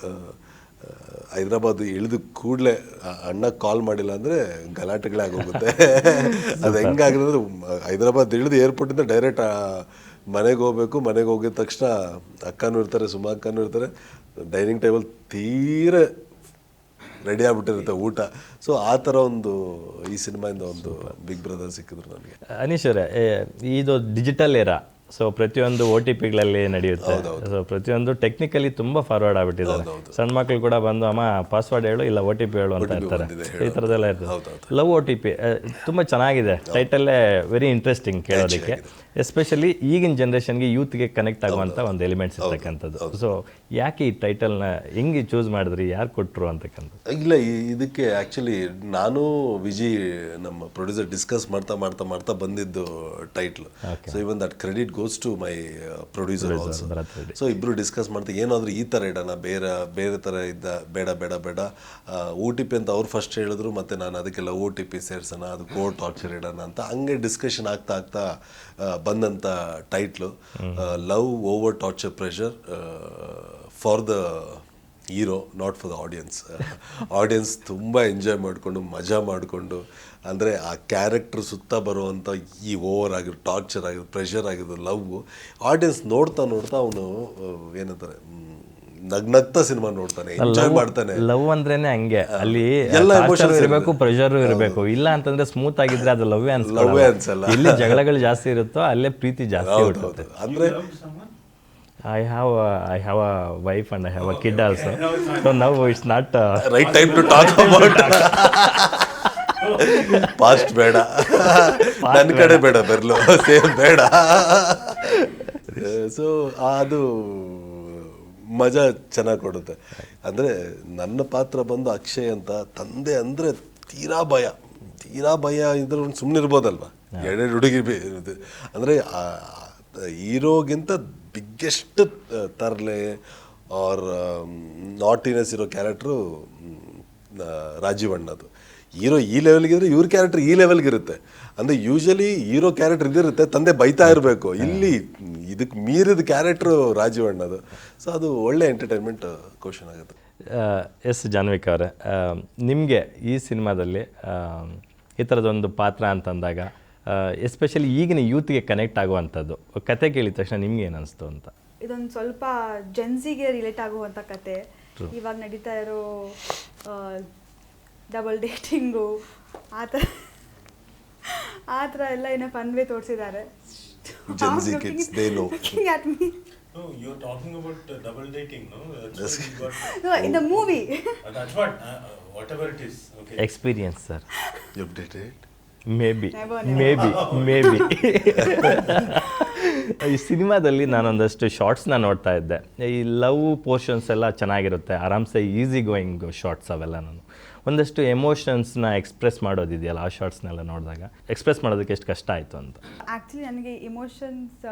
Hyderabad ಇಳಿದು ಕೂಡಲೇ ಅಣ್ಣ ಕಾಲ್ ಮಾಡಿಲ್ಲ ಅಂದರೆ ಗಲಾಟೆಗಳೇ ಆಗೋಗುತ್ತೆ. ಅದು ಹೆಂಗಾಗಿದ್ರೆ ಹೈದ್ರಾಬಾದ್ ಇಳಿದು ಏರ್ಪೋರ್ಟಿಂದ ಡೈರೆಕ್ಟ್ ಮನೆಗೆ ಹೋಗ್ಬೇಕು. ಮನೆಗೆ ಹೋಗಿದ ತಕ್ಷಣ ಅಕ್ಕನೂ ಇರ್ತಾರೆ, ಸುಮಾ ಅಕ್ಕನೂ ಇರ್ತಾರೆ, ಡೈನಿಂಗ್ ಟೇಬಲ್ ತೀರ ರೆಡಿ ಆಗ್ಬಿಟ್ಟಿರುತ್ತೆ ಊಟ. ಸೊ ಆ ಥರ ಒಂದು ಈ ಸಿನಿಮಾಯಿಂದ ಒಂದು ಬಿಗ್ ಬ್ರದರ್ ಸಿಕ್ಕಿದ್ರು ನನಗೆ. ಅನೀಶ್ ಅವರೇ, ಇದು ಡಿಜಿಟಲ್ ಏರಾ, ಸೊ ಪ್ರತಿಯೊಂದು OTPಗಳಲ್ಲಿ ನಡೆಯುತ್ತೆ. ಸೊ ಪ್ರತಿಯೊಂದು ಟೆಕ್ನಿಕಲಿ ತುಂಬ ಫಾರ್ವರ್ಡ್ ಆಗ್ಬಿಟ್ಟಿದ್ದಾರೆ. ಸಣ್ಣ ಮಕ್ಳು ಕೂಡ ಬಂದು ಅಮ್ಮ ಪಾಸ್ವರ್ಡ್ ಹೇಳು, ಇಲ್ಲ OTP ಹೇಳು ಅಂತ ಇರ್ತಾರೆ. ಈ ಥರದ್ದೆಲ್ಲ ಇರ್ತದೆ. ಲವ್ OTP ತುಂಬ ಚೆನ್ನಾಗಿದೆ, ಟೈಟಲ್ಲೇ ವೆರಿ ಇಂಟ್ರೆಸ್ಟಿಂಗ್ ಕೇಳೋದಕ್ಕೆ. ಎಸ್ಪೆಷಲಿ ಈಗಿನ ಜನ್ರೇಷನ್ಗೆ ಯೂತ್ಗೆ ಕನೆಕ್ಟ್ ಆಗುವಂಥ ಒಂದು ಎಲಿಮೆಂಟ್ಸ್ ಇರ್ತಕ್ಕಂಥದ್ದು. ಸೊ ಯಾಕೆ ಈ ಟೈಟಲ್ನ ಹೆಂಗೆ ಚೂಸ್ ಮಾಡಿದ್ರಿ, ಯಾರು ಕೊಟ್ಟರು ಅಂತಕ್ಕಂಥದ್ದು? ಇಲ್ಲ, ಇದಕ್ಕೆ ಆ್ಯಕ್ಚುಲಿ ನಾನು ವಿಜಯ್ ನಮ್ಮ ಪ್ರೊಡ್ಯೂಸರ್ ಡಿಸ್ಕಸ್ ಮಾಡ್ತಾ ಬಂದಿದ್ದು title. So even that credit goes to my producer also. ಸೊ ಇಬ್ಬರು ಡಿಸ್ಕಸ್ ಮಾಡ್ತಾ ಏನಾದರೂ ಈ ಥರ ಇಡೋಣ, ಬೇರೆ ಥರ ಬೇಡ OTP ಅಂತ ಅವ್ರು ಫಸ್ಟ್ ಹೇಳಿದ್ರು. ಮತ್ತು ನಾನು ಅದಕ್ಕೆಲ್ಲ OTP ಸೇರ್ಸೋಣ, ಅದು ಕೋರ್ಟ್ ಟಾರ್ಚರ್ ಇಡೋಣ ಅಂತ ಹಂಗೆ ಡಿಸ್ಕಷನ್ ಆಗ್ತಾ ಬಂದಂಥ title love over torture pressure for the hero, not for the audience. Audience ತುಂಬ ಎಂಜಾಯ್ ಮಾಡಿಕೊಂಡು ಮಜಾ ಮಾಡಿಕೊಂಡು, ಅಂದರೆ ಆ ಕ್ಯಾರೆಕ್ಟರ್ ಸುತ್ತ ಬರುವಂಥ ಈ ಓವರ್ ಆಗಿರೋ ಟಾರ್ಚರ್ ಆಗಿರೋ ಪ್ರೆಷರ್ ಆಗಿರೋ ಲವ್, ಆಡಿಯನ್ಸ್ ನೋಡ್ತಾ ಅವನು ಏನಂತಾರೆ ನಗ್ನಗ್ತಾ ಸಿನಿಮಾ ನೋಡ್ತಾನೆ, ಎಂಜಾಯ್ ಮಾಡ್ತಾನೆ. ಲವ್ ಅಂದ್ರೇನೆ ಹಂಗೆ, ಅಲ್ಲಿ ಎಲ್ಲ ಎಮೋಷನ್ ಇರಬೇಕು, ಪ್ರೆಷರ್ ಇರಬೇಕು. ಇಲ್ಲ ಅಂತಂದ್ರೆ ಸ್ಮೂತ್ ಆಗಿದ್ರೆ ಅದು ಲವ್ ಅನ್ಸಲ್ಲ. ಇಲ್ಲಿ ಜಗಳಗಳು ಜಾಸ್ತಿ ಇರುತ್ತೋ ಅಲ್ಲೇ ಪ್ರೀತಿ ಜಾಸ್ತಿ ಇರುತ್ತೆ. ಅಂದ್ರೆ I have a wife and I have a kid also. So now it's not right time to talk about past ಬೇಡ, ನನ್ನ ಕಡೆ ಬೇಡ ಬರ್ಲು, ಸೇಮ್ ಬೇಡ. ಸೊ ಅದು ಮಜಾ ಚೆನ್ನಾಗಿ ಕೊಡುತ್ತೆ. ಅಂದರೆ ನನ್ನ ಪಾತ್ರ ಬಂದು ಅಕ್ಷಯ್ ಅಂತ, ತಂದೆ ಅಂದರೆ ತೀರಾ ಭಯ ಇದ್ರೆ ಸುಮ್ಮನೆ ಇರ್ಬೋದಲ್ವ, 2 ಹುಡುಗಿ ಇರುತ್ತೆ. ಅಂದರೆ ಹೀರೋಗಿಂತ ಬಿಗ್ಗೆಸ್ಟ್ ತರಲೆ ಆರ್ ನಾಟಿನೆಸ್ ಇರೋ ಕ್ಯಾರೆಕ್ಟ್ರು ರಾಜೀವಣ್ಣದು. ಹೀರೋ ಈ ಲೆವೆಲ್ಗಿದ್ರೆ ಇವ್ರ ಕ್ಯಾರೆಕ್ಟರ್ ಈ ಲೆವೆಲ್ಗಿರುತ್ತೆ. ಅಂದರೆ ಯೂಶಲಿ ಹೀರೋ ಕ್ಯಾರೆಕ್ಟರ್ ಇದಿರುತ್ತೆ, ತಂದೆ ಬೈತಾ ಇರಬೇಕು. ಇಲ್ಲಿ ಇದಕ್ಕೆ ಮೀರಿದ ಕ್ಯಾರೆಕ್ಟ್ರು ರಾಜೀವಣ್ಣದು. ಸೊ ಅದು ಒಳ್ಳೆ ಎಂಟರ್ಟೈನ್ಮೆಂಟ್ ಕ್ವಶನ್ ಆಗುತ್ತೆ. ಎಸ್ ಜಾನ್ವಿಕ್ ಅವರೇ, ನಿಮಗೆ ಈ ಸಿನಿಮಾದಲ್ಲಿ ಈ ಥರದೊಂದು ಪಾತ್ರ ಅಂತಂದಾಗ ಎಸ್ಪೆಷಲಿ ಈಗಿನ ಯೂತ್ಗೆ ಕನೆಕ್ಟ್ ಆಗುವಂಥದ್ದು ಕತೆ ಕೇಳಿದ ತಕ್ಷಣ ನಿಮ್ಗೆ ಏನು ಅನಿಸ್ತು ಅಂತ? ಇದೊಂದು ಸ್ವಲ್ಪ ಜೆನ್ಸಿಗೆ ರಿಲೇಟ್ ಆಗುವಂಥ ಕತೆ. ಇವಾಗ ನಡೀತಾ ಇರೋ ಡಬಲ್ ಡೇಟಿಂಗು ಆ ಥರ ಎಲ್ಲ ಏನೋ ಫನ್ ವೇ ತೋರಿಸಿದ್ದಾರೆ. Gen Z kids, they know. At me. No, you're talking about double dating, no? Yes. No, in the movie. That's what, whatever it is. Okay. Experience sir. You updated? May be ಈ ಸಿನಿಮಾದಲ್ಲಿ ನಾನೊಂದಷ್ಟು ಶಾರ್ಟ್ಸ್ನ ನೋಡ್ತಾ ಇದ್ದೆ. ಈ love portions ಎಲ್ಲ ಚೆನ್ನಾಗಿರುತ್ತೆ, ಆರಾಮ್ಸೆ easy going shorts ಅವೆಲ್ಲ. ನಾನು ಒಂದಷ್ಟು ಎಮೋಷನ್ಸ್ನ ಎಕ್ಸ್ಪ್ರೆಸ್ ಮಾಡೋದಿದೆಯಲ್ಲ, ಆ ಶಾರ್ಟ್ಸ್ನೆಲ್ಲ ನೋಡಿದಾಗ ಎಕ್ಸ್ಪ್ರೆಸ್ ಮಾಡೋದಕ್ಕೆ ಎಷ್ಟು ಕಷ್ಟ ಆಯಿತು ಅಂತ. ಆ್ಯಕ್ಚುಲಿ ನನಗೆ ಇಮೋಷನ್ಸ್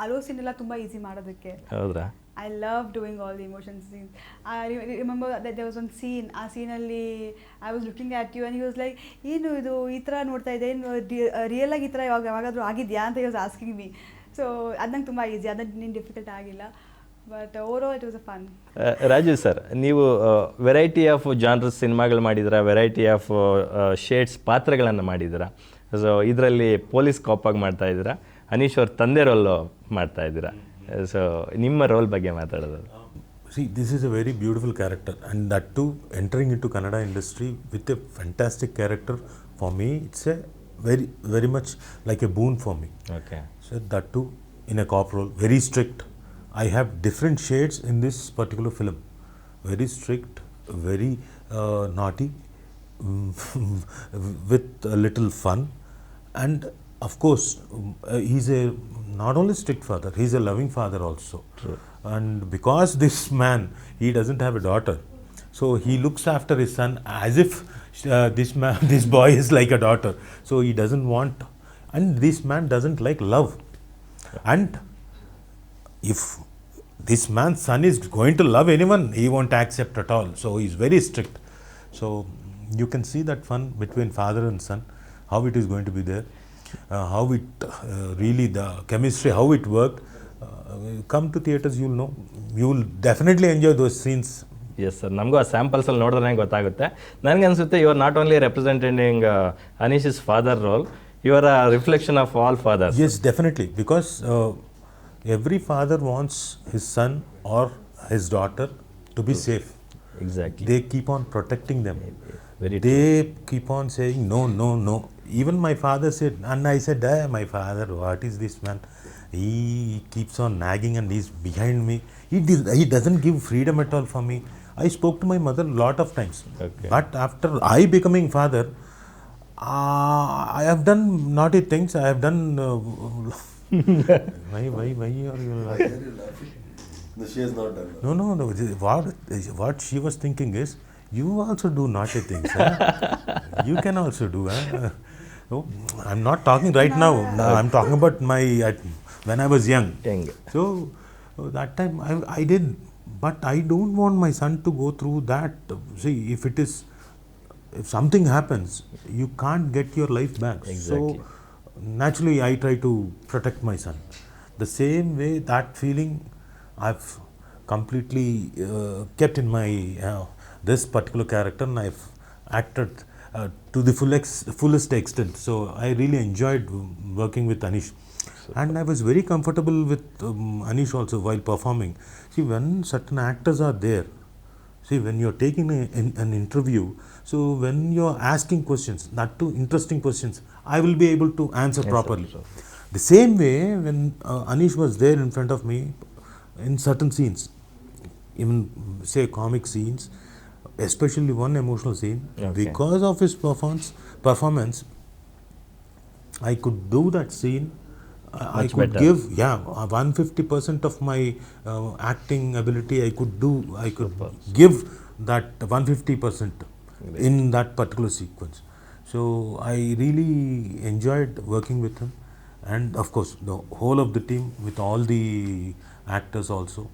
ಅಲೋ ಸೀನ್ ಎಲ್ಲ ತುಂಬ ಈಸಿ ಮಾಡೋದಕ್ಕೆ. ಹೌದ್ರಾ? I love doing all the emotion scenes. I remember that there was one scene. ಆ ಸೀನಲ್ಲಿ I was looking at you and he was like, ಏನು ಇದು ಈ ಥರ ನೋಡ್ತಾ ಇದೆ, ಏನು ರಿಯಲ್ ಆಗಿ ಈ ಥರ ಯಾವಾಗಾದರೂ ಆಗಿದೆಯಾ ಅಂತ he was asking me. So ಅದು ನಂಗೆ ತುಂಬ ಈಸಿ, ಅದನ್ನು ಡಿಫಿಕಲ್ಟ್ ಆಗಿಲ್ಲ. But over all it was a fun. Raju sir, ನೀವು ವೆರೈಟಿ ಆಫ್ ಜಾನ್ರಸ್ ಸಿನಿಮಾಗಳು ಮಾಡಿದ್ದೀರಾ, ವೆರೈಟಿ ಆಫ್ ಶೇಡ್ಸ್ ಪಾತ್ರಗಳನ್ನು ಮಾಡಿದ್ದೀರಾ. ಸೊ ಇದರಲ್ಲಿ ಪೊಲೀಸ್ ಕಾಪಾಗಿ ಮಾಡ್ತಾ ಇದ್ದೀರಾ, ಅನೀಶ್ ಅವ್ರ ತಂದೆ ರೋಲ್ ಮಾಡ್ತಾ ಇದ್ದೀರಾ. ಸೊ ನಿಮ್ಮ ರೋಲ್ ಬಗ್ಗೆ ಮಾತಾಡೋದು. See, this is a very beautiful character, and that too entering into Kannada industry with a fantastic character, for me it's a very much like a boon for me. Okay. So that too in a cop role, very strict. I have different shades in this particular film. Very strict, very naughty, with a little fun, and of course he's a not only strict father, he's a loving father also. True. And because this man, he doesn't have a daughter, so he looks after his son as if this boy is like a daughter. So he doesn't want, and this man doesn't like love. And if this man's son is going to love anyone, he won't accept at all. So he's very strict. So you can see that fun between father and son, how it is going to be there, how it really, the chemistry, how it worked. Come to theatres, you'll know. You'll definitely enjoy those scenes. Yes sir, ನಮಗೂ ಆ ಸ್ಯಾಂಪಲ್ಸಲ್ಲಿ ನೋಡಿದ್ರೆ ಗೊತ್ತಾಗುತ್ತೆ. ನನಗನ್ಸುತ್ತೆ you are not only representing Anish his father role, you are a reflection of all fathers. Yes, definitely, because every father wants his son or his daughter to be safe. Exactly. They keep on protecting them. Very They keep on saying no, no, no. Even my father said, and I said, my father, what is this man? He keeps on nagging and he's behind me. He doesn't give freedom at all for me. I spoke to my mother a lot of times. Okay. But after I becoming father, I have done naughty things. I have done. Why are you laughing? No, she has not done that. No. What she was thinking is, you also do naughty things. You can also do. No, I'm not talking right now. I'm talking about when I was young. Young. So that time I did, but I don't want my son to go through that. See, if something happens, you can't get your life back. Exactly. So naturally, I try to protect my son. The same way, that feeling I've completely kept in my this particular character, and I've acted to the fullest extent. So I really enjoyed working with Anish. And I was very comfortable with Anish also while performing. See, when certain actors are there, see, when you're taking an interview, so when you're asking questions, that too interesting questions, I will be able to answer properly. The same way, when Anish was there in front of me in certain scenes, even say comic scenes, especially one emotional scene, because of his performance, I could do that scene. I could better. give 150% of my acting ability. I could give that 150% in that particular sequence. So I really enjoyed working with him, and of course the whole of the team, with all the actors also.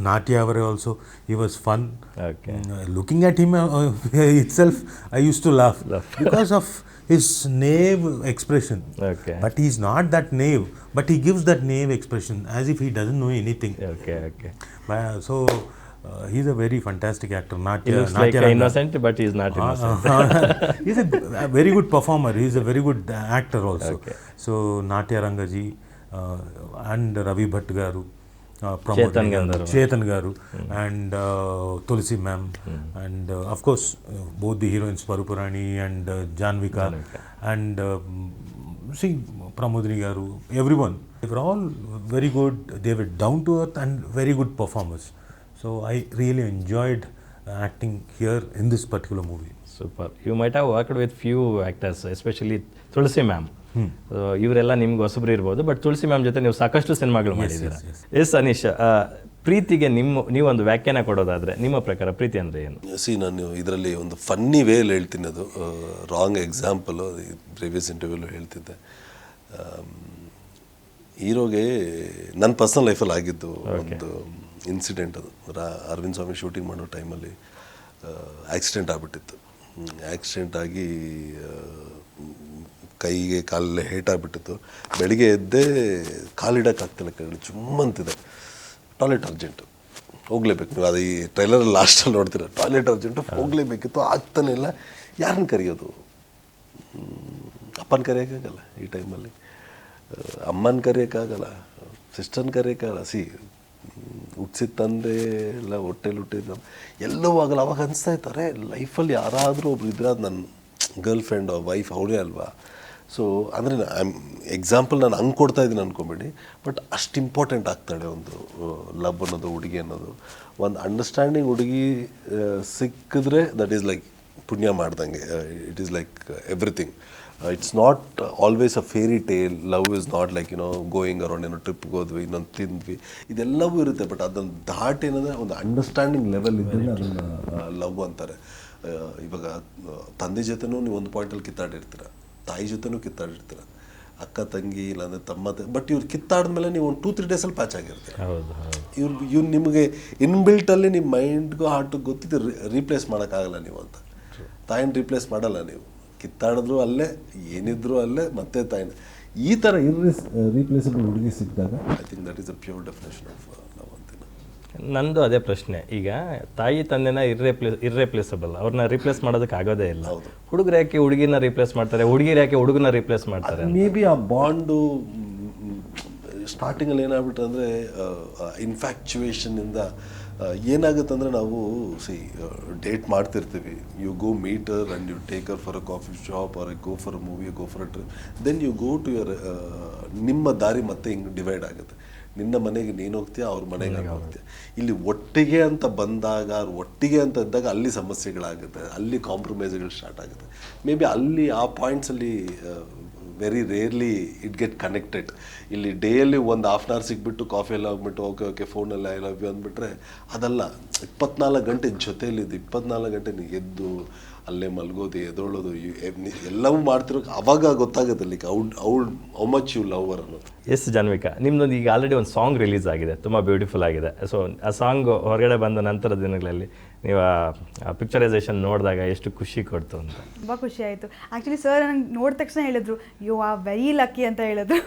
Natya Avare also, he was fun. Okay. Looking at him itself, I used to laugh because of his knave expression. Okay. But he's not that knave, but he gives that knave expression as if he doesn't know anything. Okay. So he's a very fantastic actor. He Natya, looks like Natya Ranga. innocent, but he is not innocent. He's a very good performer. He's a very good actor also. Okay. So Natya Rangaji and Ravi Bhatt garu, Chetan Gandharva. Chetan garu, and Tulsi ma'am, and of course both the heroines Parupurani and Janvika, and see Pramodini garu, everyone. They were all very good. They were down to earth and very good performers. So I really enjoyed acting here in this particular movie. Super. You might have worked with few actors, especially Tulasi ma'am. ಇವರೆಲ್ಲ ನಿಮ್ಗೆ ಹೊಸಬ್ರು ಇರ್ಬೋದು, but Tulasi ma'am ಜೊತೆ ನೀವು ಸಾಕಷ್ಟು ಸಿನಿಮಾಗಳು ಮಾಡಿದ್ದೀರಾ. S Anish, ಪ್ರೀತಿಗೆ ನೀವೊಂದು ವ್ಯಾಖ್ಯಾನ ಕೊಡೋದಾದ್ರೆ ನಿಮ್ಮ ಪ್ರಕಾರ ಪ್ರೀತಿ ಅಂದರೆ ಏನು? ನಾನು ಇದರಲ್ಲಿ ಒಂದು ಫನ್ನಿ ವೇಲ್ ಹೇಳ್ತೀನಿ, ಅದು ರಾಂಗ್ ಎಕ್ಸಾಂಪಲು. ಪ್ರೀವಿಯಸ್ ಇಂಟರ್ವ್ಯೂಲು ಹೇಳ್ತಿದ್ದೆ, ಹೀರೋಗೆ ನನ್ನ ಪರ್ಸನಲ್ ಲೈಫಲ್ಲಿ ಆಗಿದ್ದು ಒಂದು ಇನ್ಸಿಡೆಂಟ್. ಅದು ಅರವಿಂದ್ ಸ್ವಾಮಿ ಶೂಟಿಂಗ್ ಮಾಡೋ ಟೈಮಲ್ಲಿ ಆಕ್ಸಿಡೆಂಟ್ ಆಗಿಬಿಟ್ಟಿತ್ತು. ಆಕ್ಸಿಡೆಂಟ್ ಆಗಿ ಕೈಗೆ ಕಾಲಲ್ಲೇ ಹೇಟಾಗ್ಬಿಟ್ಟಿತ್ತು. ಬೆಳಿಗ್ಗೆ ಎದ್ದೇ ಕಾಲಿಡೋಕ್ಕಾಗ್ತಿಲ್ಲ, ಕೈ ಚುಮ್ಮಂತಿದೆ. ಟಾಯ್ಲೆಟ್ ಅರ್ಜೆಂಟು, ಹೋಗಲೇಬೇಕು. ನೀವು ಅದು ಈ ಟ್ರೈಲರಲ್ಲಿ ಲಾಸ್ಟಲ್ಲಿ ನೋಡ್ತೀರ, ಟಾಯ್ಲೆಟ್ ಅರ್ಜೆಂಟು, ಹೋಗಲೇಬೇಕಿತ್ತು, ಆಗ್ತಾನೆ ಇಲ್ಲ. ಯಾರನ್ನ ಕರೆಯೋದು? ಅಪ್ಪನ ಕರೆಯೋಕ್ಕಾಗಲ್ಲ ಈ ಟೈಮಲ್ಲಿ, ಅಮ್ಮನ ಕರೆಯೋಕ್ಕಾಗಲ್ಲ, ಸಿಸ್ಟರ್ನ ಕರೆಯೋಕ್ಕಾಗಲ್ಲ. ಹುಟ್ಟಿಸಿದ ತಂದೆ ಎಲ್ಲ ಹೊಟ್ಟೆಲಿ ಹುಟ್ಟಿದ್ದು ಎಲ್ಲವೂ ಆಗಲ್ಲ. ಅವಾಗ ಅನಿಸ್ತಾ ಇರ್ತಾರೆ ಲೈಫಲ್ಲಿ ಯಾರಾದರೂ ಒಬ್ರು ಇದ್ರೆ ಅದು ನನ್ನ ಗರ್ಲ್ ಫ್ರೆಂಡ್ ವೈಫ್ ಅವಳೇ ಅಲ್ವಾ. ಸೊ ಅಂದರೆ ಎಕ್ಸಾಂಪಲ್ ನಾನು ಹಂಗೆ ಕೊಡ್ತಾ ಇದ್ದೀನಿ ಅಂದ್ಕೊಂಬೇಡಿ, ಬಟ್ ಅಷ್ಟು ಇಂಪಾರ್ಟೆಂಟ್ ಆಗ್ತಾಳೆ ಒಂದು ಲವ್ ಅನ್ನೋದು, ಹುಡುಗಿ ಅನ್ನೋದು. ಒಂದು ಅಂಡರ್ಸ್ಟ್ಯಾಂಡಿಂಗ್ ಹುಡುಗಿ ಸಿಕ್ಕಿದ್ರೆ ದಟ್ ಈಸ್ ಲೈಕ್ ಪುಣ್ಯ ಮಾಡ್ದಂಗೆ. It is like everything. It's not always a fairy tale. Love is not like going around, ಟ್ರಿಪ್ಗೆ ಹೋದ್ವಿ, ಇನ್ನೊಂದು ತಿಂದ್ವಿ, ಇದೆಲ್ಲವೂ ಇರುತ್ತೆ. ಬಟ್ ಅದನ್ನು ದಾಟ್ ಏನಂದರೆ ಒಂದು ಅಂಡರ್ಸ್ಟ್ಯಾಂಡಿಂಗ್ ಲೆವೆಲ್ ಇದ್ದರೆ ಅದನ್ನು ಲವ್ ಅಂತಾರೆ. ಇವಾಗ ತಂದೆ ಜೊತೆನೂ ನೀವು ಒಂದು ಪಾಯಿಂಟಲ್ಲಿ ಕಿತ್ತಾಡಿರ್ತೀರ, ತಾಯಿ ಜೊತೆನೂ ಕಿತ್ತಾಡಿರ್ತೀರ, ಅಕ್ಕ ತಂಗಿ ಇಲ್ಲಾಂದರೆ ತಮ್ಮ ಬಟ್ ಇವ್ರು ಕಿತ್ತಾಡಿದ್ಮೇಲೆ ನೀವು ಒಂದು 2-3 ಡೇಸಲ್ಲಿ ಪ್ಯಾಚ್ ಆಗಿರ್ತೀರ. ಇವ್ರು ನಿಮಗೆ ಇನ್ಬಿಲ್ಟಲ್ಲಿ ನಿಮ್ಮ ಮೈಂಡ್ಗೂ ಹಾರ್ಟಿಗೆ ಗೊತ್ತಿದ್ದು ರೀಪ್ಲೇಸ್ ಮಾಡೋಕ್ಕಾಗಲ್ಲ ನೀವು ಅಂತ. ತಾಯಿನ ರೀಪ್ಲೇಸ್ ಮಾಡಲ್ಲ ನೀವು. ಕಿತ್ತಾಡಿದ್ರು ಅಲ್ಲೇ, ಏನಿದ್ರು ಅಲ್ಲೇ, ಮತ್ತೆ ತಾಯಿನ. ಈ ಥರ ರೀಪ್ಲೇಸಬಲ್ ಹುಡುಗಿ ಸಿಕ್ಕಿದಾಗ I think that is a pure definition of love ಅಂತೀನಿ. ನಂದು ಅದೇ ಪ್ರಶ್ನೆ. ಈಗ ತಾಯಿ ತಂದೆನ ಇರ್ರೇಪ್ಲೇಸಬಲ್, ಅವ್ರನ್ನ ರೀಪ್ಲೇಸ್ ಮಾಡೋದಕ್ಕೆ ಆಗೋದೇ ಇಲ್ಲ. ಹುಡುಗರು ಯಾಕೆ ಹುಡುಗಿನ ರೀಪ್ಲೇಸ್ ಮಾಡ್ತಾರೆ, ಹುಡುಗಿರು ಯಾಕೆ ಹುಡುಗನ ರೀಪ್ಲೇಸ್ ಮಾಡ್ತಾರೆ? ಮೇ ಬಿ ಆ ಬಾಂಡು ಸ್ಟಾರ್ಟಿಂಗಲ್ಲಿ ಏನಾಗ್ಬಿಟ್ರೆ ಅಂದರೆ ಇನ್ಫ್ಯಾಕ್ಚುಯೇಷನ್ನಿಂದ ಏನಾಗುತ್ತೆ ಅಂದರೆ ನಾವು ಡೇಟ್ ಮಾಡ್ತಿರ್ತೀವಿ. You go meet her and you take her for a coffee shop or go for a movie, go for a trip, then you go to your ನಿಮ್ಮ ದಾರಿ ಮತ್ತೆ ಹಿಂಗೆ ಡಿವೈಡ್ ಆಗುತ್ತೆ. ನಿನ್ನ ಮನೆಗೆ ನೀನು ಹೋಗ್ತೀಯ, ಅವ್ರ ಮನೆಗೆ ನಾನು ಹೋಗ್ತೀಯ. ಇಲ್ಲಿ ಒಟ್ಟಿಗೆ ಅಂತ ಬಂದಾಗ, ಒಟ್ಟಿಗೆ ಅಂತ ಇದ್ದಾಗ ಅಲ್ಲಿ ಸಮಸ್ಯೆಗಳಾಗುತ್ತೆ, ಅಲ್ಲಿ ಕಾಂಪ್ರಮೈಸ್ಗಳು ಸ್ಟಾರ್ಟ್ ಆಗುತ್ತೆ. ಮೇ ಬಿ ಅಲ್ಲಿ ಆ ಪಾಯಿಂಟ್ಸಲ್ಲಿ very rarely it get connected. ಇಲ್ಲಿ ಡೇಯಲ್ಲಿ ಒಂದು ಹಾಫ್ ಆನ್ ಅವರ್ ಸಿಕ್ಬಿಟ್ಟು ಕಾಫಿ ಎಲ್ಲ ಹೋಗ್ಬಿಟ್ಟು ಓಕೆ ಫೋನಲ್ಲಿ ಐ ಲವ್ ಯು ಅಂದ್ಬಿಟ್ರೆ ಅದಲ್ಲ. 24 ಗಂಟೆ ಜೊತೆಯಲ್ಲಿದ್ದು, 24 ಗಂಟೆ ನೀವು ಎದ್ದು ಅಲ್ಲೇ ಮಲ್ಗೋದು, ಎದೊಳ್ಳೋದು, ಎಲ್ಲವೂ ಮಾಡ್ತಿರೋ ಅವಾಗ ಗೊತ್ತಾಗುತ್ತೆ like how much you love ಅವರ್ ಅನ್ನೋದು. ಎಸ್ ಜಾನ್ವಿಕಾ, ನಿಮ್ದೊಂದು ಈಗ ಆಲ್ರೆಡಿ ಒಂದು ಸಾಂಗ್ ರಿಲೀಸ್ ಆಗಿದೆ, ತುಂಬ ಬ್ಯೂಟಿಫುಲ್ ಆಗಿದೆ. ಸೊ ಆ ಸಾಂಗ್ ಹೊರಗಡೆ ಬಂದ ನಂತರ ದಿನಗಳಲ್ಲಿ ನೀವು ಆ ಪಿಕ್ಚರೈಸೇಷನ್ ನೋಡಿದಾಗ ಎಷ್ಟು ಖುಷಿ ಕೊಡ್ತು ಅಂತ? ತುಂಬ ಖುಷಿ ಆಯಿತು. ಆ್ಯಕ್ಚುಲಿ ಸರ್ ನಂಗೆ ನೋಡಿದ ತಕ್ಷಣ ಹೇಳಿದ್ರು ಯು ಆರ್ ವೆರಿ ಲಕ್ಕಿ ಅಂತ ಹೇಳಿದ್ರು.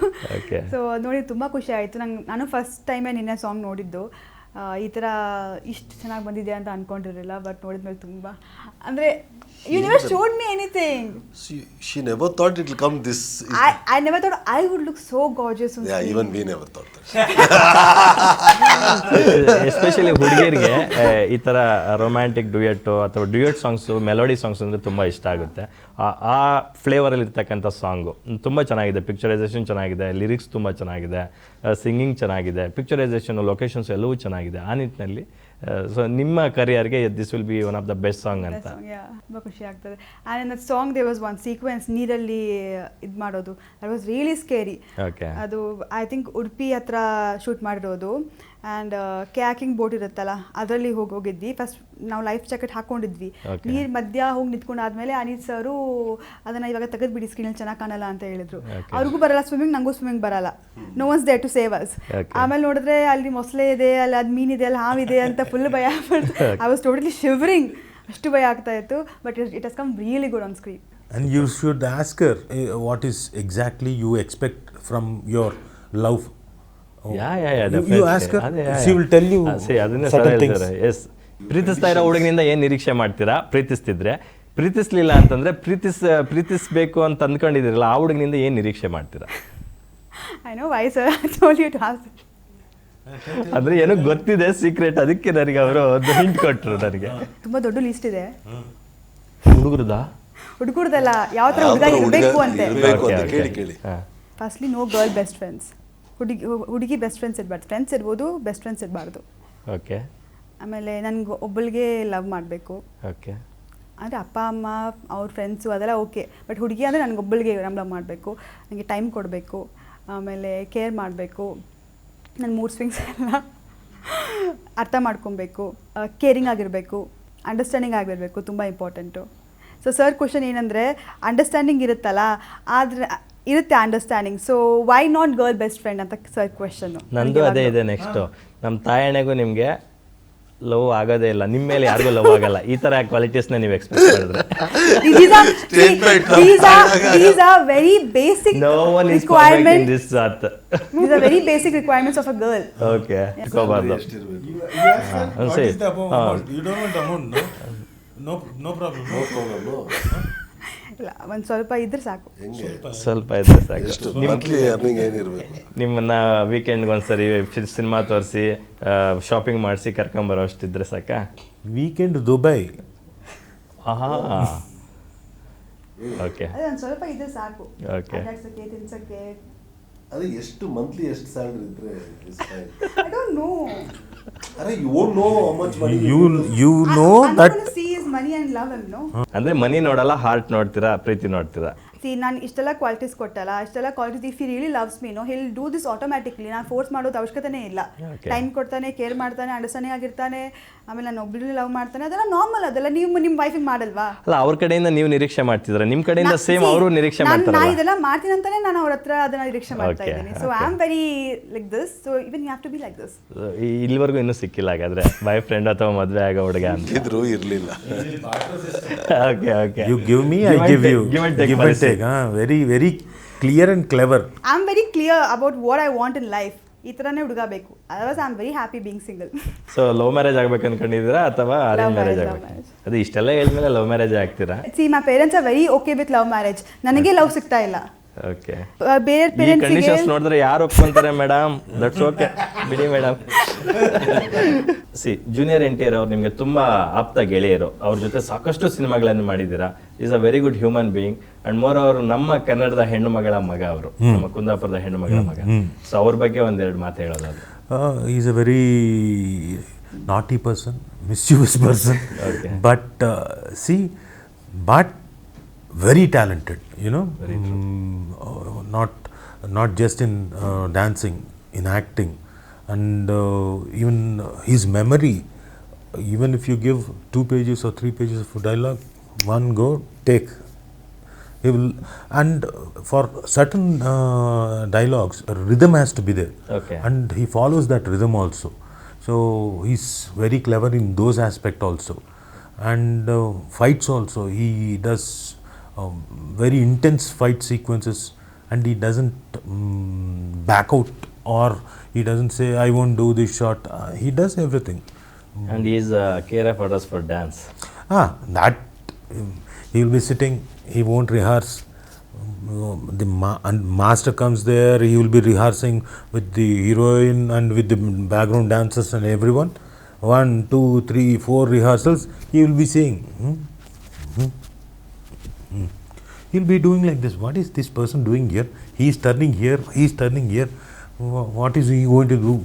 ಸೊ ನೋಡಿ ತುಂಬ ಖುಷಿ ಆಯಿತು. ನಾನು ಫಸ್ಟ್ ಟೈಮೇ ನಿನ್ನೆ ಸಾಂಗ್ ನೋಡಿದ್ದು. ಈ ಥರ ಇಷ್ಟು ಚೆನ್ನಾಗಿ ಬಂದಿದೆ ಅಂತ ಅಂದ್ಕೊಂಡಿರಲಿಲ್ಲ, ಬಟ್ ನೋಡಿದ್ಮೇಲೆ ತುಂಬ ಅಂದರೆ you never showed me anything. She never thought it will come this. I never thought I would look so gorgeous. Yeah, even we never thought that. Especially ಹುಡುಗಿಯರಿಗೆ ಈ ಥರ ರೊಮ್ಯಾಂಟಿಕ್ ಡ್ಯೂಯೆಟ್ಟು ಅಥವಾ ಡ್ಯೂಯೆಟ್ ಸಾಂಗ್ಸು, ಮೆಲೋಡಿ ಸಾಂಗ್ಸ್ ಅಂದರೆ ತುಂಬ ಇಷ್ಟ ಆಗುತ್ತೆ. ಆ ಫ್ಲೇವರಲ್ಲಿ ಇರ್ತಕ್ಕಂಥ ಸಾಂಗು ತುಂಬ ಚೆನ್ನಾಗಿದೆ, ಪಿಕ್ಚರೈಸೇಷನ್ ಚೆನ್ನಾಗಿದೆ, ಲಿರಿಕ್ಸ್ ತುಂಬ ಚೆನ್ನಾಗಿದೆ, ಸಿಂಗಿಂಗ್ ಚೆನ್ನಾಗಿದೆ, ಪಿಕ್ಚರೈಸೇಷನು, ಲೊಕೇಶನ್ಸ್ ಎಲ್ಲವೂ ಚೆನ್ನಾಗಿದೆ. ಆ ನಿಟ್ಟಿನಲ್ಲಿ ಸೊ ನಿಮ್ಮ ಕರಿಯರ್ಗೆ this will be one of the best song ಅಂತ. ತುಂಬ ಖುಷಿ ಆಗ್ತದೆ. And in that song there was one sequence ನೀರಲ್ಲಿ ಇದು ಮಾಡೋದು, ದಟ್ ವಾಸ್ ರಿಯಲಿ ಸ್ಕೇರಿ. ಅದು ಐ ಥಿಂಕ್ ಉಡುಪಿ ಹತ್ರ ಶೂಟ್ ಮಾಡಿರೋದು. ಆ್ಯಂಡ್ ಕ್ಯಾಕಿಂಗ್ ಬೋಟ್ ಇರುತ್ತಲ್ಲ, ಅದರಲ್ಲಿ ಹೋಗಿದ್ವಿ. ಫಸ್ಟ್ ನಾವು ಲೈಫ್ ಜಾಕೆಟ್ ಹಾಕ್ಕೊಂಡಿದ್ವಿ. ನೀರು ಮಧ್ಯ ಹೋಗಿ ನಿಂತ್ಕೊಂಡಾದ್ಮೇಲೆ ಅನಿತ್ ಸರು ಅದನ್ನು ಇವಾಗ ತೆಗೆದುಬಿಡಿ, ಸ್ಕ್ರೀನಲ್ಲಿ ಚೆನ್ನಾಗಿ ಕಾಣಲ್ಲ ಅಂತ ಹೇಳಿದ್ರು. ಅವ್ರಿಗೂ ಬರಲ್ಲ ಸ್ವಿಮ್ಮಿಂಗ್, ನನಗೂ ಸ್ವಿಮ್ಮಿಂಗ್ ಬರಲ್ಲ. No one's there to save us. ಆಮೇಲೆ ನೋಡಿದ್ರೆ ಅಲ್ಲಿ ಮೊಸಳೆ ಇದೆ, ಅಲ್ಲಿ ಅದು ಮೀನಿದೆ, ಅಲ್ಲಿ ಹಾವಿದೆ ಅಂತ ಫುಲ್ ಭಯ ಆಗ್ಬಿಡ್ತು. ಐ ವಾಸ್ ಟೋಟಲಿ ಶಿವರಿಂಗ್, ಅಷ್ಟು ಭಯ ಆಗ್ತಾ ಇತ್ತು. But it has come really good on screen. And you should ask her what is exactly you expect from your love You ask her, she will tell you ಅದನ್ನೇ certain things. S ಪ್ರೀತಿಸ್ತಾ ಇರೋ ಹುಡುಗನಿಂದ ಏನು ನಿರೀಕ್ಷೆ ಮಾಡ್ತೀರಾ ಪ್ರೀತಿಸ್ತಿದ್ರೆ, ಪ್ರೀತಿಸ್ಲಿಲ್ಲ ಅಂತಂದ್ರೆ ಪ್ರೀತಿಸ್ಬೇಕು ಅಂತ ಅಂದ್ಕೊಂಡಿದ್ದೀರಲ್ಲ ಆ ಹುಡುಗನಿಂದ ಏನು ನಿರೀಕ್ಷೆ ಮಾಡ್ತೀರಾ? I know why, sir. I told you to ask. ಅಂದ್ರೆ ಏನೋ ಗೊತ್ತಿದೆ ಸೀಕ್ರೆಟ್, ಅದಕ್ಕೆ ನನಗೆ ಅವರು ಒಂದು ಹಿಂಟ್ ಕೊಟ್ಟರು ನನಗೆ. ತುಂಬ ದೊಡ್ಡ ಲಿಸ್ಟ್ ಇದೆ ಹುಡುಗರದ ಹುಡುಗರದಲ್ಲ, ಯಾವ ಥರ ಹುಡುಗ ಇರಬೇಕು ಅಂತೆ. ಇರ್ಬೇಕು ಅಂತ ಕೇಳಿ firstly no girl best friends. ಹುಡುಗಿ ಬೆಸ್ಟ್ ಫ್ರೆಂಡ್ಸ್ ಇರಬಾರ್ದು. ಫ್ರೆಂಡ್ಸ್ ಇರ್ಬೋದು, ಬೆಸ್ಟ್ ಫ್ರೆಂಡ್ಸ್ ಇರಬಾರ್ದು. ಓಕೆ. ಆಮೇಲೆ ನನಗೆ ಒಬ್ಬಳಿಗೆ ಲವ್ ಮಾಡಬೇಕು. ಓಕೆ. ಅಂದರೆ ಅಪ್ಪ ಅಮ್ಮ ಅವ್ರ ಫ್ರೆಂಡ್ಸು ಅದೆಲ್ಲ ಓಕೆ, ಬಟ್ ಹುಡುಗಿ ಅಂದರೆ ನನಗೊಬ್ಬಳಿಗೆ ಲವ್ ಮಾಡಬೇಕು, ನನಗೆ ಟೈಮ್ ಕೊಡಬೇಕು, ಆಮೇಲೆ ಕೇರ್ ಮಾಡಬೇಕು, ನನ್ನ ಮೂಡ್ ಸ್ವಿಂಗ್ಸ್ ಎಲ್ಲ ಅರ್ಥ ಮಾಡ್ಕೊಬೇಕು, ಕೇರಿಂಗ್ ಆಗಿರಬೇಕು, ಅಂಡರ್ಸ್ಟ್ಯಾಂಡಿಂಗ್ ಆಗಿರಬೇಕು, ತುಂಬ ಇಂಪಾರ್ಟೆಂಟು. ಸೊ ಸರ್ ಕ್ವಶನ್ ಏನಂದರೆ ಅಂಡರ್ಸ್ಟ್ಯಾಂಡಿಂಗ್ ಇರುತ್ತಲ್ಲ, ಆದರೆ ಇರುತ್ತೆ understanding, so why not girl best friend ಅಂತ ಸರ್ ಕ್ವೆಶನ್ನು. ನಂದು ಅದೇ ಇದೆ ನೆಕ್ಸ್ಟು. ನಮ್ಮ ತಾಯಣೆಗೂ ನಿಮಗೆ ಲವ್ ಆಗೋದೇ ಇಲ್ಲ, ನಿಮ್ಮ ಮೇಲೆ ಯಾರಿಗೂ ಲವ್ ಆಗಲ್ಲ. ಈ ಥರ ಕ್ವಾಲಿಟೀಸ್ನ ನೀವು ಎಕ್ಸ್ಪೆಕ್ಟ್ ಮಾಡಿದ್ರೆ these are very basic no one is perfect in this earth. These are very basic requirements of a girl. Okay, ಇಟ್ಕೋಬಾರ್ದು. What is the amount? You don't want amount, no? No problem. ಇಲ್ಲ, ಒಂದು ಸ್ವಲ್ಪ ಇದ್ರೆ ಸಾಕು. ಸ್ವಲ್ಪ ಇದ್ರೆ ಸಾಕು. ಎಷ್ಟು monthly earning ಏನಿರಬೇಕು? ನಿಮ್ಮನ್ನ ವೀಕೆಂಡ್ಗೆ ಒಂದ್ಸರಿ ಸಿನಿಮಾ ತೋರಿಸಿ ಶಾಪಿಂಗ್ ಮಾಡಿಸಿ ಕರ್ಕೊಂಬರೋ ಅಷ್ಟಿದ್ರೆ ಸಾಕಾ? Weekend Dubai. ಆಹಾ, ಓಕೆ ಅದೇ ಒಂದು ಸ್ವಲ್ಪ ಇದ್ರೆ ಸಾಕು. ಓಕೆ. ಅಡ್ಡಾಡ್ಸಕ್ಕೆ, ತಿನ್ಸಕ್ಕೆ. ಅದೇ ಎಷ್ಟು ಮಂತ್ಲಿ ಎಷ್ಟು ಸ್ಯಾಲರಿ ಇದ್ರೆ I don't know. ಅರೆ you won't know how much money You know I'm that. not going to see his money and love him, no? ಅಂದ್ರೆ ಮನಿ ನೋಡಲ್ಲ, ಹಾರ್ಟ್ ನೋಡ್ತೀರಾ, ಪ್ರೀತಿ ನೋಡ್ತೀರಾ. See, ನಾನು ಇಷ್ಟೆಲ್ಲ ಕ್ವಾಲಿಟೀಸ್ ಕೊಟ್ಟಲ್ಲ, ಇಷ್ಟೆಲ್ಲ qualities if he really loves me, no he'll do this automatically. ನಾನು force ಮಾಡೋದು ಅವಶ್ಯಕತೆನೇ ಇಲ್ಲ. Okay. ಟೈಮ್ ಕೊಡ್ತಾನೆ, ಕೇರ್ ಮಾಡ್ತಾನೆ, ಅಂಡರ್ಸ್ಟ್ಯಾಂಡಿಂಗ್ ಆಗಿರ್ತಾನೆ, ಆಮೇಲೆ ನಾನು ಒಬ್ಬಳನ್ನ ಲವ್ ಮಾಡ್ತಾನೆ, ಅದೆಲ್ಲ ನಾರ್ಮಲ್. ಅದೆಲ್ಲ ನೀವು ನಿಮ್ಮ ವೈಫಿಗೆ ಮಾಡಲ್ವಾ? ಅಲ್ಲ, ಅವ್ರ ಕಡೆಯಿಂದ ನೀವು ನಿರೀಕ್ಷೆ ಮಾಡ್ತಿದ್ರ, ನಿಮ್ಮ ಕಡೆಯಿಂದ ಸೇಮ್ ಅವರು ನಿರೀಕ್ಷೆ ನಾನು ಮಾಡ್ತಾರಲ್ಲ. ಇದೆಲ್ಲ ಮಾಡ್ತೀನಿ ಅಂತಾನೆ ನಾನು ಅವ್ರ ಹತ್ರ ಅದನ್ನ ನಿರೀಕ್ಷೆ ಮಾಡ್ತಾ Okay, ಇದ್ದೀನಿ. So I am very like this, so even you have to be like this. ಇಲ್ಲಿವರೆಗೂ ಇನ್ನೂ ಸಿಕ್ಕಿಲ್ಲ ಹಾಗಾದ್ರೆ ಬಾಯ್ ಫ್ರೆಂಡ್ ಅಥವಾ ಮದುವೆ ಆಗೋ ಹುಡುಗ ಅಂತ. ಇದ್ರು ಇರಲಿಲ್ಲ. Okay okay. You give me, I give you. Give and take. Give and take. Very, very clear and clever. I am very clear about what I want in life. ಈ ಥರನೇ ಹುಡುಗ ಬೇಕು, otherwise I am very happy being single. So love marriage ಆಗ್ಬೇಕು ಅನ್ಕೊಂಡಿದ್ದೀರಾ ಅಥವಾ arrange marriage ಆಗ್ಬೇಕು? ಅದು ಇಷ್ಟೆಲ್ಲ ಹೇಳಿದ್ಮೇಲೆ ಲವ್ ಮ್ಯಾರೇಜ್ ಆಗ್ತೀರಾ? See my parents are very okay with love marriage. ನನಗೆ ಲವ್ ಸಿಗ್ತಾ ಇಲ್ಲ. ಓಕೆ. ಬೇರೆ ಈ ಪೇರೆಂಟ್ಸ್ಗೆ ಕಂಡೀಷನ್ಸ್ ನೋಡಿದ್ರೆ ಯಾರು ಒಪ್ಕೊಂತಾರೆ ಮೇಡಮ್? ದಟ್ಸ್ ಓಕೆ, ಬಿಡಿ ಮೇಡಮ್. ಜೂನಿಯರ್ NTR ಅವ್ರು ನಿಮಗೆ ತುಂಬಾ ಆಪ್ತ ಗೆಳೆಯರು, ಅವ್ರ ಜೊತೆ ಸಾಕಷ್ಟು ಸಿನಿಮಾಗಳನ್ನು ಮಾಡಿದ್ದೀರಾ. Is a very good human being and more ಅವರು ನಮ್ಮ ಕನ್ನಡದ ಹೆಣ್ಣು ಮಗಳ ಮಗ, ಅವರು ನಮ್ಮ ಕುಂದಾಪುರದ ಹೆಣ್ಣು ಮಗಳ ಮಗ. ಸೊ ಅವ್ರ ಬಗ್ಗೆ ಒಂದೆರಡು ಮಾತು ಹೇಳೋದಾದ್ರೆ. He's a very naughty person, mischievous person. Okay. But but very talented, you know. Not just in dancing, in acting, and even his memory. Even if you give 2 pages or 3 pages of dialogue, one go take. He will, and for certain dialogues, a rhythm has to be there. Okay. And he follows that rhythm also. So he's very clever in those aspects also. And fights also, he does very intense fight sequences, and he doesn't back out, or he doesn't say I won't do this shot. He does everything. And he is care for us for dance. That he will be sitting, he won't rehearse. The master comes there, he will be rehearsing with the heroine and with the background dancers and everyone. 1, 2, 3, 4 rehearsals, he will be saying, he'll be doing like this. What is this person doing here? He is turning here, he is turning here. What is he going to do?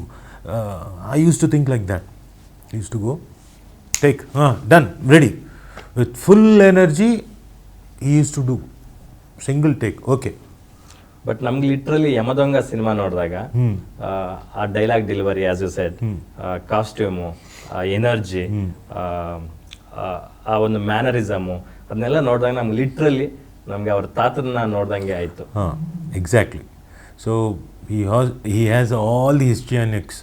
I used to think like that. He used to go, take, done, ready. With full energy, he used to do. Single take, okay. But ನಮ್ಗೆ literally Yamadonga cinema ನೋಡಿದಾಗ ಆ dialogue delivery, as you said, costume, energy, ಆ ಒಂದು mannerism, ಅದನ್ನೆಲ್ಲ ನೋಡಿದಾಗ ನಮ್ಗೆ literally ನಮಗೆ ಅವ್ರ ತಾತನ ನೋಡ್ದಂಗೆ ಆಯಿತು. Exactly. So he has all the histrionics.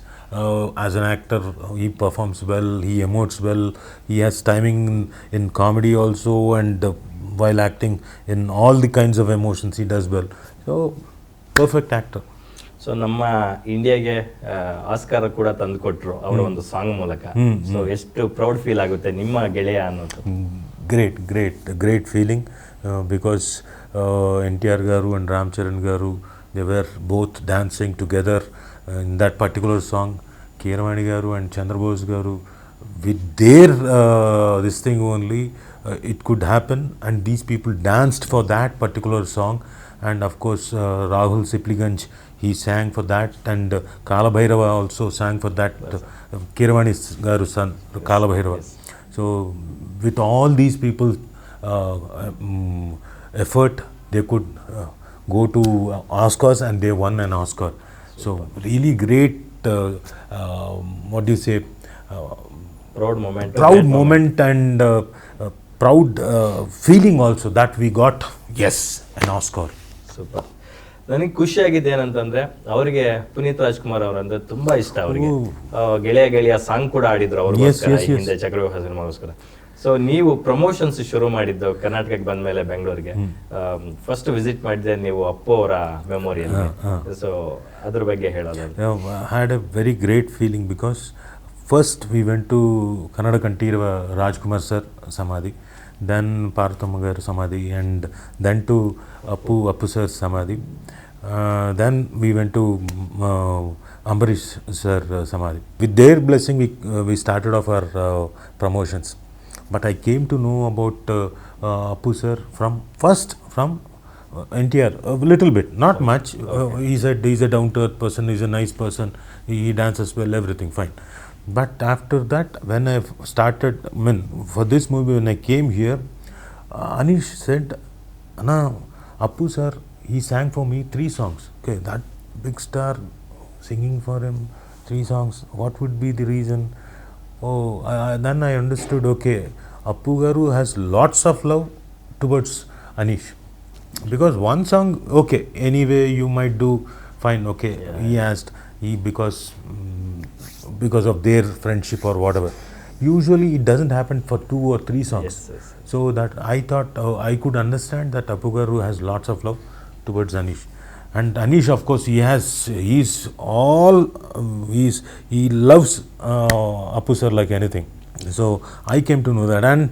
As an actor, he performs well, he emotes well, he has timing in comedy also, and while acting in all the kinds of emotions he does well. So perfect actor. So ನಮ್ಮ ಇಂಡಿಯಾಗೆ ಆಸ್ಕಾರ ಕೂಡ ತಂದು ಕೊಟ್ರು ಅವರ ಒಂದು song ಮೂಲಕ. So ಎಷ್ಟು proud feel ಆಗುತ್ತೆ ನಿಮ್ಮ ಗೆಳೆಯ ಅನ್ನೋದು. Great feeling because NTR garu and Ram Charan garu, they were both dancing together in that particular song. Keeravani garu and Chandra Bose garu, with their this thing only it could happen, and these people danced for that particular song. And of course Rahul Sipliganj, he sang for that, and Kala Bhairava also sang for that. Keeravani garu son Kala Bhairava. So with all these people effort, they could go to Oscars, and they won an Oscar. So really great what do you say, proud moment. proud moment and proud feeling also that we got, yes, an Oscar. Super. ನನಗೆ ಖುಷಿಯಾಗಿದೆ ಏನಂತಂದ್ರೆ ಅವರಿಗೆ ಪುನೀತ್ ರಾಜ್ಕುಮಾರ್ ಅವರಂದ್ರೆ ತುಂಬಾ ಇಷ್ಟ ಅವರಿಗೆ. ಗೆಳೆಯ ಗೆಳೆಯ song ಕೂಡ ಆಡಿದ್ರು ಅವ್ರಿಗೋಸ್ಕರ ಹಿಂದೆ ಚಕ್ರವ್ಯೂಹ ಸಿನಿಮಾಗೋಸ್ಕರ. ಸೊ ನೀವು ಪ್ರಮೋಷನ್ಸ್ ಶುರು ಮಾಡಿದ್ದು ಕರ್ನಾಟಕಕ್ಕೆ ಬಂದ ಮೇಲೆ ಬೆಂಗಳೂರಿಗೆ ಫಸ್ಟ್ ವಿಸಿಟ್ ಮಾಡಿದೆ ನೀವು ಅಪ್ಪು ಅವರ ಮೆಮೋರಿಯಲ್. ಸೊ ಅದ್ರ ಬಗ್ಗೆ ಹೇಳೋದಾದ್ರೆ. I had a very great feeling because first we went to Kannada Kantirva Rajkumar sir Samadhi, then Parthamma Samadhi, and then to Appu sir Samadhi. Then we went to Ambarish sir Samadhi. With their blessing we started off our promotions. But I came to know about Appu sir from NTR a little bit, not much. He said he's a down-to-earth person, he's a nice person, he dances well, everything fine. But after that, when I started, for this movie, when I came here, Anish said, "Anna, Appu sir, he sang for me 3 songs. Okay, that big star singing for him 3 songs. What would be the reason?" Then I understood. Okay, Appu garu has lots of love towards Anish, because one song, okay, anyway you might do fine. Okay, he asked, because of their friendship or whatever. Usually it doesn't happen for 2 or 3 songs. Yes. So that I thought I could understand that Appu garu has lots of love towards Anish. And Anish, of course, he loves Appu sir like anything. So I came to know that. And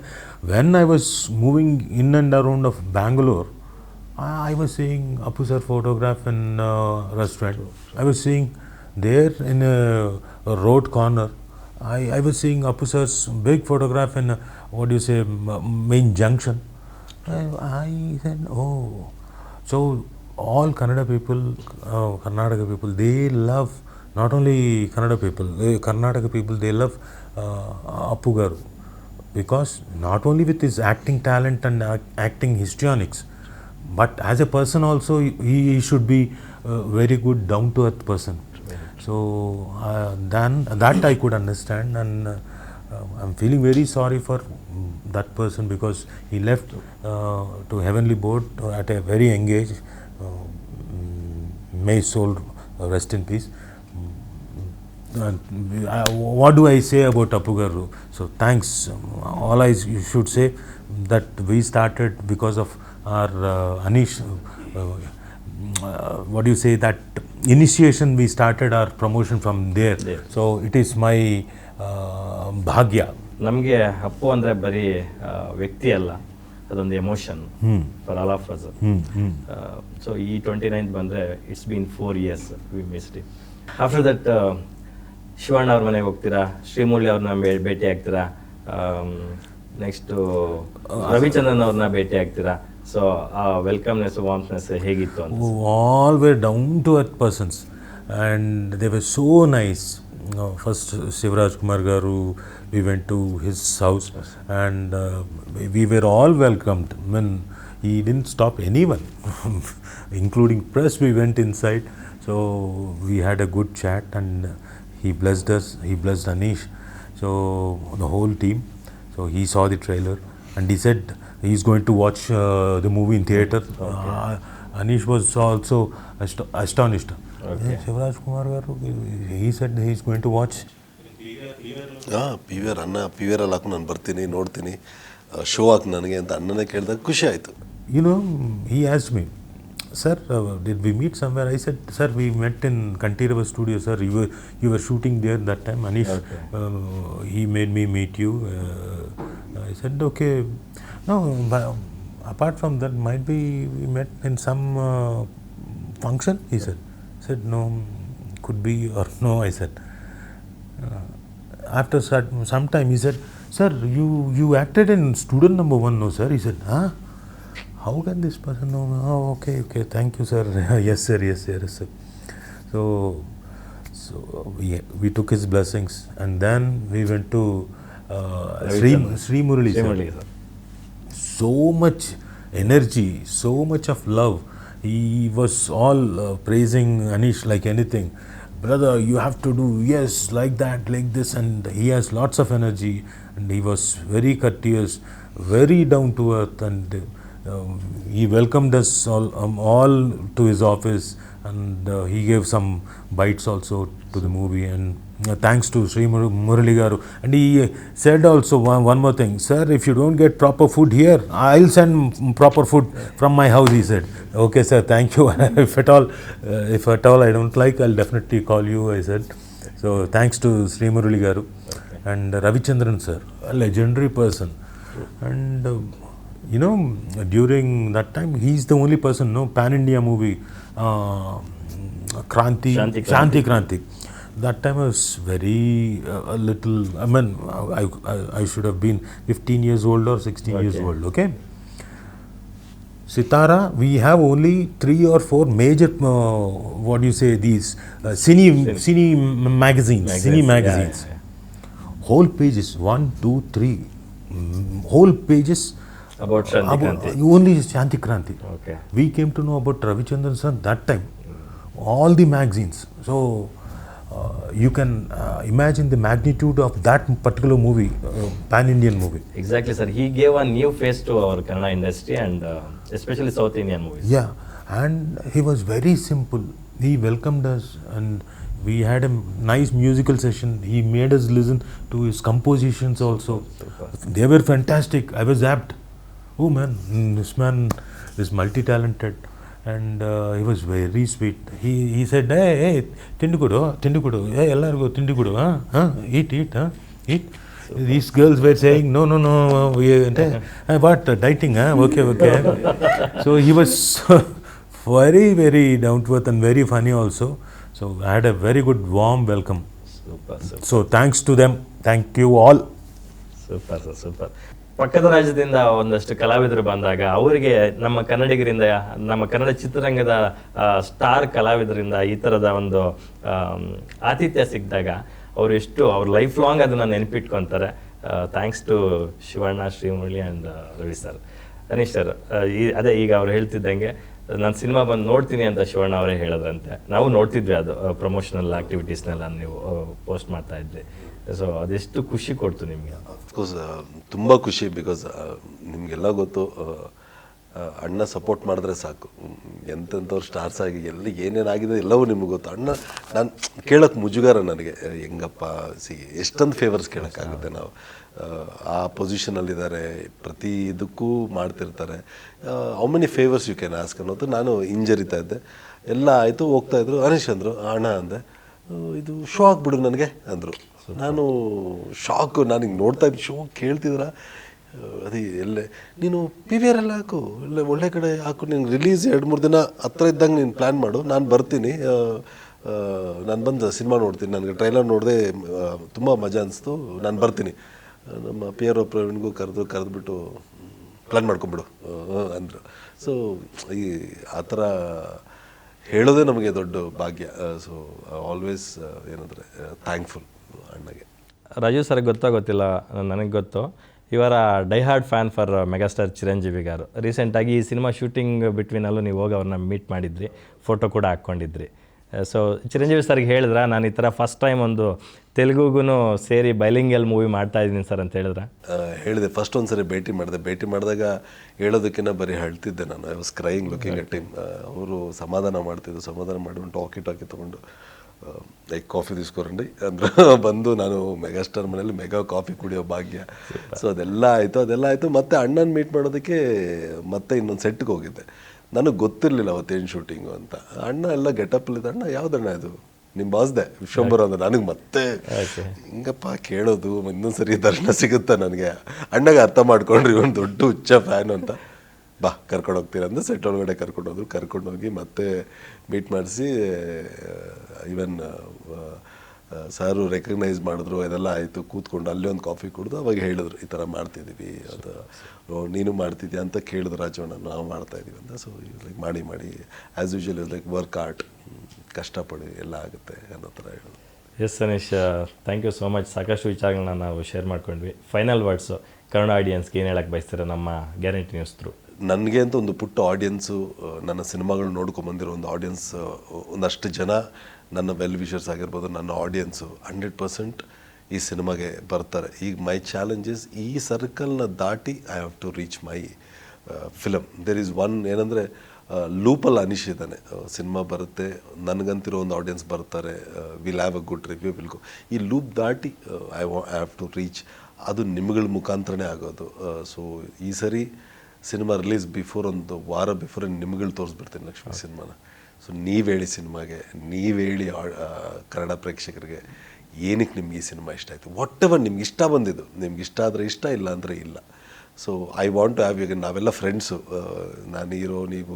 when I was moving in and around of Bangalore, I was seeing Appu sir photograph in restaurant. I was seeing there in a road corner. I was seeing Appu sir's big photograph in main junction. I said, oh, so all Kannada people, Karnataka people, they love, not only Kannada people, Karnataka people, they love Appu garu, because not only with his acting talent and acting histrionics, but as a person also, he should be a very good down-to-earth person. So then that I could understand, and I'm feeling very sorry for that person, because he left to heavenly board at a very young age. May his soul rest in peace. What do I say about Appu garu? So thanks. All I should say that we started because of our Anish. What do you say, that initiation, we started our promotion from there. So it is my bhagya. ನಮಗೆ ಅಪ್ಪು ಅಂದ್ರೆ ಬರೀ ವ್ಯಕ್ತಿ ಅಲ್ಲ, ಅದೊಂದು emotion for all of us. So ಈ 29th ಬಂದ್ರೆ it's been 4 years we missed it. After that Shivanna ಅವ್ರ ಮನೆಗೆ ಹೋಗ್ತೀರಾ, ಶ್ರೀಮೂರ್ತಿ ಅವ್ರನ್ನ ಭೇಟಿ ಆಗ್ತೀರಾ, ನೆಕ್ಸ್ಟ್ ರವಿಚಂದ್ರನ್ ಅವ್ರನ್ನ ಭೇಟಿ ಆಗ್ತೀರಾ. ಸೊ ಆ ವೆಲ್ಕಮ್ನೆಸ್, ವಾರ್ಮ್ನೆಸ್ ಹೇಗಿತ್ತು ಅಂತ? All were down to earth persons, and they were so nice. First Shivraj Kumar garu, we went to his house, and we were all welcomed. He didn't stop anyone, including press. We went inside, so we had a good chat, and he blessed us. He blessed Anish, so the whole team. So he saw the trailer, and he said he's going to watch the movie in theater. Anish was also astonished. Shivraj Kumar garu, he said he's going to watch. PVR ಅಣ್ಣ, PVR ಅಲ್ಲಿ ಹಾಕು, ನಾನು ಬರ್ತೀನಿ, ನೋಡ್ತೀನಿ, show ಹಾಕು ನನಗೆ ಅಂತ ಅಣ್ಣನೇ ಕೇಳಿದಾಗ ಖುಷಿ ಆಯಿತು. You know, he asked me, sir, did we meet somewhere? I said, sir, we met in Kantirava studio, sir. You were shooting there that time. Anish, he made me meet you. I said, okay. No, but apart from that, might be we met in some function, he said. I said, no, could be or no, I said. After some time, he said, sir, you acted in student number 1, no, sir? He said, huh? How can this person know me? Oh, okay, thank you, sir. Yes, sir, yes, sir. So we took his blessings, and then we went to Sri Murali, sir. sir. So much energy, so much of love. He was all praising Anish like anything. Brother, you have to do, yes, like that, like this, and he has lots of energy, and he was very courteous, very down to earth, and he welcomed us all to his office, and he gave some bites also to the movie, and thanks to Sri Murali Garu. And he said also one more thing, sir, if you don't get proper food here, I'll send proper food from my house, he said. Okay, sir, thank you. if at all I don't like, I'll definitely call you, I said. So thanks to Sri Murali Garu. And Ravichandran sir, a legendary person. And you know, during that time, he's the only person, no, pan-India movie, Shanti Kranti. That time I was very a little, I mean, I should have been 15 years old or 16 years old, okay? Sitara, we have only 3 or 4 major, what do you say, these cine magazines. Whole pages, 1, 2, 3, whole pages About Shanti Kranti. only Shanti Kranti. Okay. We came to know about Ravichandran sir that time, all the magazines. So you can imagine the magnitude of that particular movie, pan-Indian movie. Exactly, sir. He gave a new face to our Kannada industry and especially South Indian movies. Yeah, and he was very simple. He welcomed us, and we had a nice musical session. He made us listen to his compositions also. They were fantastic. I was apt. Oh man, this man is multi-talented, and he was very sweet. He said, hey, tindu kudu, hey, ellargu tindu kudu, eat, eat. These girls were saying, no, what, dieting, okay. So he was very, very down to earth and very funny also. So I had a very good warm welcome. Super. So thanks to them. Thank you all. Super. ಪಕ್ಕದ ರಾಜ್ಯದಿಂದ ಒಂದಷ್ಟು ಕಲಾವಿದರು ಬಂದಾಗ ಅವರಿಗೆ ನಮ್ಮ ಕನ್ನಡಿಗರಿಂದ, ನಮ್ಮ ಕನ್ನಡ ಚಿತ್ರರಂಗದ star ಕಲಾವಿದರಿಂದ ಈ ಥರದ ಒಂದು ಆತಿಥ್ಯ ಸಿಕ್ಕಿದಾಗ ಅವರು ಎಷ್ಟು ಅವ್ರ ಲೈಫ್ ಲಾಂಗ್ ಅದನ್ನು ನೆನಪಿಟ್ಕೊತಾರೆ. Thanks to Shivanna, Srimurali and Ravi sir. Anish sir, ಅದೇ ಈಗ ಅವ್ರು ಹೇಳ್ತಿದ್ದಂಗೆ ನಾನು ಸಿನಿಮಾ ಬಂದು ನೋಡ್ತೀನಿ ಅಂತ ಶಿವಣ್ಣ ಅವರೇ ಹೇಳಿದ್ರಂತೆ. ನಾವು ನೋಡ್ತಿದ್ವಿ, ಅದು ಪ್ರಮೋಷನಲ್ ಆಕ್ಟಿವಿಟೀಸ್ನೆಲ್ಲ ನೀವು ಪೋಸ್ಟ್ ಮಾಡ್ತಾ ಇದ್ರಿ. ಸೊ ಅದೆಷ್ಟು ಖುಷಿ ಕೊಡ್ತು ನಿಮಗೆ? ಅಫ್ಕೋರ್ಸ್ ತುಂಬ ಖುಷಿ, ಬಿಕಾಸ್ ನಿಮಗೆಲ್ಲ ಗೊತ್ತು, ಅಣ್ಣ ಸಪೋರ್ಟ್ ಮಾಡಿದ್ರೆ ಸಾಕು. ಎಂತೆಂಥವ್ರು ಸ್ಟಾರ್ಸ್ ಆಗಿ ಏನೇನಾಗಿದೆ ಎಲ್ಲವೂ ನಿಮ್ಗೆ ಗೊತ್ತು. ಅಣ್ಣ, ನಾನು ಕೇಳೋಕ್ಕೆ ಮುಜುಗಾರ ನನಗೆ, ಹೆಂಗಪ್ಪ ಎಷ್ಟೊಂದು ಫೇವರ್ಸ್ ಕೇಳೋಕ್ಕಾಗುತ್ತೆ. ನಾವು ಆ ಪೊಸಿಷನಲ್ಲಿದ್ದಾರೆ, ಪ್ರತಿ ಇದಕ್ಕೂ ಮಾಡ್ತಿರ್ತಾರೆ. How many favours you can ask ಅನ್ನೋದು. ನಾನು ಹಿಂಜರಿತಾ ಇದ್ದೆ, ಎಲ್ಲ ಆಯಿತು, ಹೋಗ್ತಾಯಿದ್ರು. ಅನೀಶ್ ಅಂದರು, ಅಣ್ಣ ಅಂದೆ, ಇದು ಶೋ ಆಗಿಬಿಡು ನನಗೆ ಅಂದರು. ನಾನು ಶಾಕು, ನಾನು ಹಿಂಗೆ ನೋಡ್ತಾ ಇದ್ದು, ಶೋ ಕೇಳ್ತಿದ್ರ ಅದೇ ಎಲ್ಲೇ ನೀನು PVR ಎಲ್ಲ ಹಾಕು, ಇಲ್ಲ ಒಳ್ಳೆ ಕಡೆ ಹಾಕು, ನೀನು ರಿಲೀಸ್ 2-3 ದಿನ ಹತ್ರ ಇದ್ದಂಗೆ ನೀನು ಪ್ಲ್ಯಾನ್ ಮಾಡು, ನಾನು ಬರ್ತೀನಿ, ನಾನು ಬಂದು ಸಿನಿಮಾ ನೋಡ್ತೀನಿ, ನನಗೆ ಟ್ರೈಲರ್ ನೋಡಿದೆ ತುಂಬ ಮಜಾ ಅನಿಸ್ತು, ನಾನು ಬರ್ತೀನಿ. ನಮ್ಮ PRO ಪ್ರವೀಣ್ಗೂ ಕರೆದ್ಬಿಟ್ಟು ಪ್ಲ್ಯಾನ್ ಮಾಡ್ಕೊಂಬಿಡು ಅಂದರು. ಸೊ ಈ ಆ ಥರ ಹೇಳೋದೇ ನಮಗೆ ದೊಡ್ಡ ಭಾಗ್ಯ. ಸೊ ಆಲ್ವೇಸ್ ಏನಂದರೆ ಥ್ಯಾಂಕ್ಫುಲ್ ಅಣ್ಣಗೆ. ರಾಜೀವ್ ಸರ್ ಗೊತ್ತಿಲ್ಲ, ನನಗೆ ಗೊತ್ತು, ಇವರ diehard fan for megastar Chiranjeevi garu. ರೀಸೆಂಟಾಗಿ ಈ ಸಿನಿಮಾ ಶೂಟಿಂಗ್ ಬಿಟ್ವೀನಲ್ಲೂ ನೀವು ಹೋಗಿ ಅವ್ರನ್ನ ಮೀಟ್ ಮಾಡಿದ್ರಿ, ಫೋಟೋ ಕೂಡ ಹಾಕ್ಕೊಂಡಿದ್ರಿ. ಸೊ ಚಿರಂಜೀವಿ ಸರ್ಗೆ ಹೇಳಿದ್ರ, ನಾನು ಈ ಥರ ಫಸ್ಟ್ ಟೈಮ್ ಒಂದು ತೆಲುಗುಗೂ ಸೇರಿ ಬೈಲಿಂಗಲ್ ಮೂವಿ ಮಾಡ್ತಾ ಇದ್ದೀನಿ ಸರ್ ಅಂತ ಹೇಳಿದ್ರ? ಹೇಳಿದೆ. ಫಸ್ಟ್ ಒಂದು ಸರಿ ಭೇಟಿ ಮಾಡಿದಾಗ ಹೇಳೋದಕ್ಕಿಂತ ಬರೀ ಹೇಳ್ತಿದ್ದೆ ನಾನು. I was crying looking at him. ಅವರು ಸಮಾಧಾನ ಮಾಡಿಬಿಟ್ಟು ಟಾಕಿ ತೊಗೊಂಡು ಲೈಕ್ ಕಾಫಿ తీసుకురండి ಅಂದ್ರೆ ಬಂದು ನಾನು ಮೆಗಾಸ್ಟಾರ್ ಮನೇಲಿ ಮೆಗಾ ಕಾಫಿ ಕುಡಿಯೋ ಭಾಗ್ಯ. ಸೊ ಅದೆಲ್ಲ ಆಯಿತು. ಮತ್ತೆ ಅಣ್ಣನ ಮೀಟ್ ಮಾಡೋದಕ್ಕೆ ಮತ್ತೆ ಇನ್ನೊಂದು ಸೆಟ್ಗೆ ಹೋಗಿದ್ದೆ. ನನಗೆ ಗೊತ್ತಿರಲಿಲ್ಲ ಅವತ್ತೇನು ಶೂಟಿಂಗು ಅಂತ. ಅಣ್ಣ ಎಲ್ಲ ಗೆಟಪ್ಪಲ್ಲಿದ್ದ, ಅಣ್ಣ ಯಾವುದಣ್ಣ ಇದು ನಿಮ್ಮ ಬಾಸ್ದೆ ವಿಶ್ವಂಬರ ಅಂದ್ರೆ ನನಗೆ ಮತ್ತೆ ಹಿಂಗಪ್ಪ ಕೇಳೋದು, ಇನ್ನೊಂದು ಸರಿ ದರ್ಶನ ಸಿಗುತ್ತಾ ನನಗೆ. ಅಣ್ಣಗೆ ಅರ್ಥ ಮಾಡ್ಕೊಂಡ್ರಿ ಒಂದು ದೊಡ್ಡ ಹುಚ್ಚ ಫ್ಯಾನ್ ಅಂತ. ಬಾ ಕರ್ಕೊಂಡು ಹೋಗ್ತೀರ ಅಂದ್ರೆ ಸೆಟ್ ಒಳಗಡೆ ಕರ್ಕೊಂಡೋದ್ರು. ಕರ್ಕೊಂಡೋಗಿ ಮತ್ತೆ ಮೀಟ್ ಮಾಡಿಸಿ ಈವನ್ ಸಾರು ರೆಕಗ್ನೈಸ್ ಮಾಡಿದ್ರು. ಇದೆಲ್ಲ ಆಯಿತು. ಕೂತ್ಕೊಂಡು ಅಲ್ಲೇ ಒಂದು ಕಾಫಿ ಕುಡಿದು ಅವಾಗ ಹೇಳಿದ್ರು ಈ ಥರ ಮಾಡ್ತಿದ್ದೀವಿ, ಅದು ನೀನು ಮಾಡ್ತಿದ್ಯಾ ಅಂತ ಕೇಳಿದ್ರು ರಾಜವಣ್ಣ. ನಾವು ಮಾಡ್ತಾಯಿದ್ದೀವಿ ಅಂತ. ಸೊ ಲೈಕ್ ಮಾಡಿ as usual like work hard, ಕಷ್ಟಪಡಿ ಎಲ್ಲ ಆಗುತ್ತೆ ಅನ್ನೋ ಥರ ಹೇಳೋದು. Yes Anish, thank you so much. ಸಾಕಷ್ಟು ವಿಚಾರಗಳನ್ನ ನಾವು ಶೇರ್ ಮಾಡ್ಕೊಂಡ್ವಿ. ಫೈನಲ್ ವರ್ಡ್ಸು ಕನ್ನಡ ಆಡಿಯನ್ಸ್ಗೆ ಏನು ಹೇಳಕ್ಕೆ ಬಯಸ್ತಾರೆ ನಮ್ಮ ಗ್ಯಾರಂಟಿ ನ್ಯೂಸ್ ಥ್ರೂ? ನನಗೆ ಅಂತ ಒಂದು ಪುಟ್ಟ ಆಡಿಯನ್ಸು, ನನ್ನ ಸಿನಿಮಾಗಳು ನೋಡ್ಕೊಂಬಂದಿರೋ ಒಂದು ಆಡಿಯನ್ಸ್, ಒಂದಷ್ಟು ಜನ ನನ್ನ ವೆಲ್ ವಿಷರ್ಸ್ ಆಗಿರ್ಬೋದು, ನನ್ನ ಆಡಿಯನ್ಸು 100% ಈ ಸಿನಿಮಾಗೆ ಬರ್ತಾರೆ. ಈಗ ಮೈ ಚಾಲೆಂಜಸ್ ಈ ಸರ್ಕಲ್ನ ದಾಟಿ I have to reach my film. There is one ಏನಂದರೆ ಲೂಪಲ್ಲಿ ಅನೀಶ್ ಇದ್ದಾನೆ. ಸಿನಿಮಾ ಬರುತ್ತೆ, ನನಗಂತಿರೋ ಒಂದು ಆಡಿಯನ್ಸ್ ಬರ್ತಾರೆ, will have a good review, will go. ಈ ಲೂಪ್ ದಾಟಿ ಐ ಹ್ಯಾವ್ ಟು ರೀಚ್. ಅದು ನಿಮ್ಗಳ ಮುಖಾಂತರನೇ ಆಗೋದು. ಸೊ ಈ ಸರಿ ಸಿನಿಮಾ ರಿಲೀಸ್ ಬಿಫೋರ್, ಒಂದು ವಾರ ಬಿಫೋರ್ ನಿಮ್ಗಳು ತೋರಿಸ್ಬಿಡ್ತೀನಿ ಲಕ್ಷ್ಮಿ ಸಿನಿಮಾನ. ಸೊ ನೀವು ಹೇಳಿ ಸಿನಿಮಾಗೆ, ನೀವು ಹೇಳಿ ಕನ್ನಡ ಪ್ರೇಕ್ಷಕರಿಗೆ ಏನಕ್ಕೆ ನಿಮ್ಗೆ ಈ ಸಿನಿಮಾ ಇಷ್ಟ ಆಯಿತು. ವಾಟ್ ಎವರ್ ನಿಮ್ಗೆ ಇಷ್ಟ ಬಂದಿದ್ದು, ನಿಮ್ಗೆ ಇಷ್ಟ ಆದರೆ ಇಷ್ಟ, ಇಲ್ಲ ಅಂದರೆ ಇಲ್ಲ. So I want to have, ಈಗ ನಾವೆಲ್ಲ ಫ್ರೆಂಡ್ಸು, ನಾನು ಹೀರೋ ನೀವು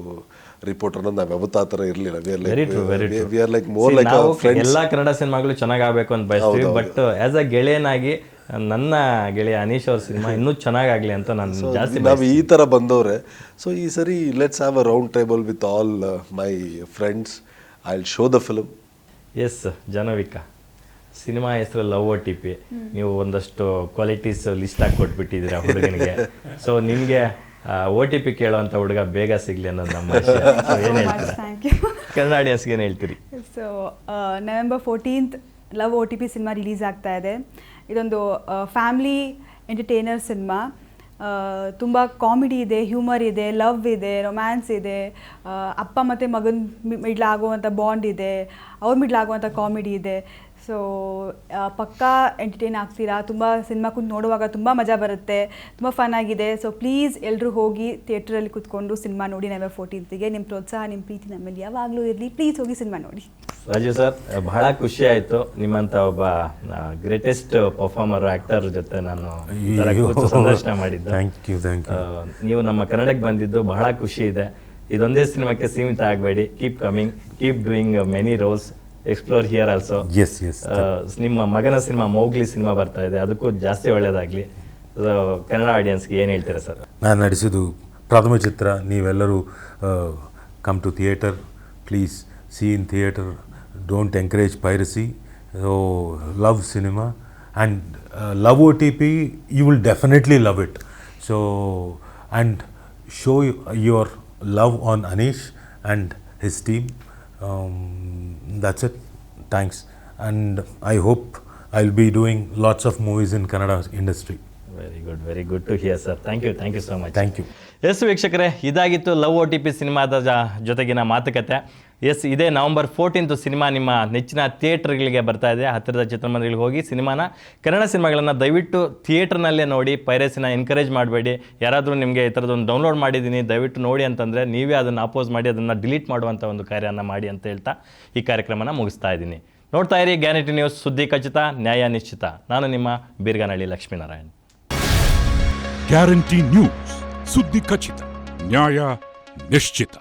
ರಿಪೋರ್ಟರ್ ಅನ್ನೋದು ನಾವು ಯಾವತ್ತೂ ಆ ಥರ ಇರಲಿಲ್ಲ. We are like more like friends. ಎಲ್ಲ ಕನ್ನಡ ಸಿನಿಮಾಗಳು ಚೆನ್ನಾಗಿ ಆಗಬೇಕು ಅಂತ ಬಯಸ್ತೀವಿ. ಬಟ್ ಆ್ಯಸ್ ಅ ಗೆಳೆಯನಾಗಿ ನನ್ನ ಗೆಳೆಯ ಅನೀಶ್ ಅವ್ರ ಸಿನಿಮಾ ಇನ್ನೂ ಚೆನ್ನಾಗಾಗಲಿ ಅಂತ ನಾನು ಜಾಸ್ತಿ ನಾವು ಈ ಥರ ಬಂದವ್ರೆ. ಸೊ ಈ ಸರಿ let's have a round table with all my friends. I will show the film. Yes Janavika, cinema ಹೆಸರು ಲವ್ OTP. ನೀವು ಒಂದಷ್ಟು ಕ್ವಾಲಿಟೀಸ್ ಲಿಸ್ಟ್ ಹಾಕಿ ಕೊಟ್ಬಿಟ್ಟಿದ್ದೀರಾ ಹುಡುಗನಿಗೆ. ಸೊ ನಿಮಗೆ OTP ಕೇಳೋವಂಥ ಹುಡುಗ ಬೇಗ ಸಿಗಲಿ ಅನ್ನೋದು ನಮ್ಮ ಆಶಯ. ಏನು ಹೇಳ್ತೀರಾ ಕನ್ನಡ ಆಡಿಯನ್ಸ್ಗೆ, ಏನು ಹೇಳ್ತೀರಿ? So November 14th love OTP cinema release ಆಗ್ತಾ ಇದೆ. ಇದೊಂದು ಫ್ಯಾಮ್ಲಿ ಎಂಟರ್ಟೈನರ್ ಸಿನಿಮಾ. ತುಂಬ ಕಾಮಿಡಿ ಇದೆ, ಹ್ಯೂಮರ್ ಇದೆ, ಲವ್ ಇದೆ, ರೊಮ್ಯಾನ್ಸ್ ಇದೆ, ಅಪ್ಪ ಮತ್ತು ಮಗನ ಮಿಡ್ಲಾಗುವಂಥ ಬಾಂಡ್ ಇದೆ, ಅವ್ರ ಮಿಡ್ಲಾಗುವಂಥ ಕಾಮಿಡಿ ಇದೆ. ಸೊ ಪಕ್ಕಾ ಎಂಟರ್ಟೈನ್ ಆಗ್ತೀರಾ. ತುಂಬ ಸಿನಿಮಾ ಕುಂತು ನೋಡುವಾಗ ತುಂಬ ಮಜಾ ಬರುತ್ತೆ, ತುಂಬ ಫನ್ ಆಗಿದೆ. ಸೊ ಪ್ಲೀಸ್ ಎಲ್ಲರೂ ಹೋಗಿ ಥಿಯೇಟ್ರಲ್ಲಿ ಕೂತ್ಕೊಂಡು ಸಿನಿಮಾ ನೋಡಿ. November 14th ನಿಮ್ಮ ಪ್ರೋತ್ಸಾಹ, ನಿಮ್ಮ ಪ್ರೀತಿ ನಮ್ಮಲ್ಲಿ ಯಾವಾಗಲೂ ಇರಲಿ. ಪ್ಲೀಸ್ ಹೋಗಿ ಸಿನಿಮಾ ನೋಡಿ. ರಾಜು ಸರ್, ಬಹಳ ಖುಷಿ ಆಯಿತು ನಿಮ್ಮಂಥ ಒಬ್ಬ ಗ್ರೇಟೆಸ್ಟ್ ಪರ್ಫಾರ್ಮರ್ ಆ್ಯಕ್ಟರ್ ಜೊತೆ ನಾನು ಸಂದರ್ಶನ ಮಾಡಿದ್ದೆ. Thank you. ನೀವು ನಮ್ಮ ಕನ್ನಡಕ್ಕೆ ಬಂದಿದ್ದು ಬಹಳ ಖುಷಿ ಇದೆ. ಇದೊಂದೇ ಸಿನಿಮಾಕ್ಕೆ ಸೀಮಿತ ಆಗಬೇಡಿ. Keep coming, keep doing many roles, explore here also. Yes. ನಿಮ್ಮ ಮಗನ ಸಿನಿಮಾ ಮೌಗ್ಲಿ ಸಿನಿಮಾ ಬರ್ತಾ ಇದೆ, ಅದಕ್ಕೂ ಜಾಸ್ತಿ ಒಳ್ಳೆಯದಾಗಲಿ. ಕನ್ನಡ ಆಡಿಯನ್ಸ್ಗೆ ಏನು ಹೇಳ್ತೀರಾ ಸರ್? ನಾನು ನಡೆಸಿದ್ದು ಪ್ರಥಮ ಚಿತ್ರ. ನೀವೆಲ್ಲರೂ come to theatre, please see in theatre, don't encourage piracy. So love cinema and love OTP, you will definitely love it. So and show your love on Anish and his team. That's it. Thanks. And I hope I'll be doing lots of movies in Kannada industry. Very good to hear sir. Thank you so much. Thank you. Yes ವೀಕ್ಷಕರೇ, ಇದಾಗಿತ್ತು love OTP ಸಿನಿಮಾದ ಜೊತೆಗಿನ ಮಾತುಕತೆ. S, ಇದೇ November 14th cinema ನಿಮ್ಮ ನೆಚ್ಚಿನ ಥಿಯೇಟರ್ಗಳಿಗೆ ಬರ್ತಾ ಇದೆ. ಹತ್ತಿರದ ಚಿತ್ರಮಂದಿರಗಳಿಗೆ ಹೋಗಿ ಕನ್ನಡ ಸಿನಿಮಾಗಳನ್ನು ದಯವಿಟ್ಟು ಥಿಯೇಟರ್ನಲ್ಲೇ ನೋಡಿ. ಪೈರಸಿನ ಎನ್ಕರೇಜ್ ಮಾಡಬೇಡಿ. ಯಾರಾದರೂ ನಿಮಗೆ ಈ ಥರದೊಂದು ಡೌನ್ಲೋಡ್ ಮಾಡಿದ್ದೀನಿ ದಯವಿಟ್ಟು ನೋಡಿ ಅಂತಂದರೆ ನೀವೇ ಅದನ್ನು ಅಪೋಸ್ ಮಾಡಿ ಅದನ್ನು ಡಿಲೀಟ್ ಮಾಡುವಂಥ ಒಂದು ಕಾರ್ಯನ ಮಾಡಿ ಅಂತ ಹೇಳ್ತಾ ಈ ಕಾರ್ಯಕ್ರಮನ ಮುಗಿಸ್ತಾ ಇದ್ದೀನಿ. ನೋಡ್ತಾ ಇರಿ ಗ್ಯಾರಂಟಿ ನ್ಯೂಸ್, ಸುದ್ದಿ ಖಚಿತ, ನ್ಯಾಯ ನಿಶ್ಚಿತ. ನಾನು ನಿಮ್ಮ ಬೀರ್ಗಾನಹಳ್ಳಿ ಲಕ್ಷ್ಮೀನಾರಾಯಣ್. ಗ್ಯಾರಂಟಿ ನ್ಯೂಸ್, ಸುದ್ದಿ ಖಚಿತ, ನ್ಯಾಯ ನಿಶ್ಚಿತ.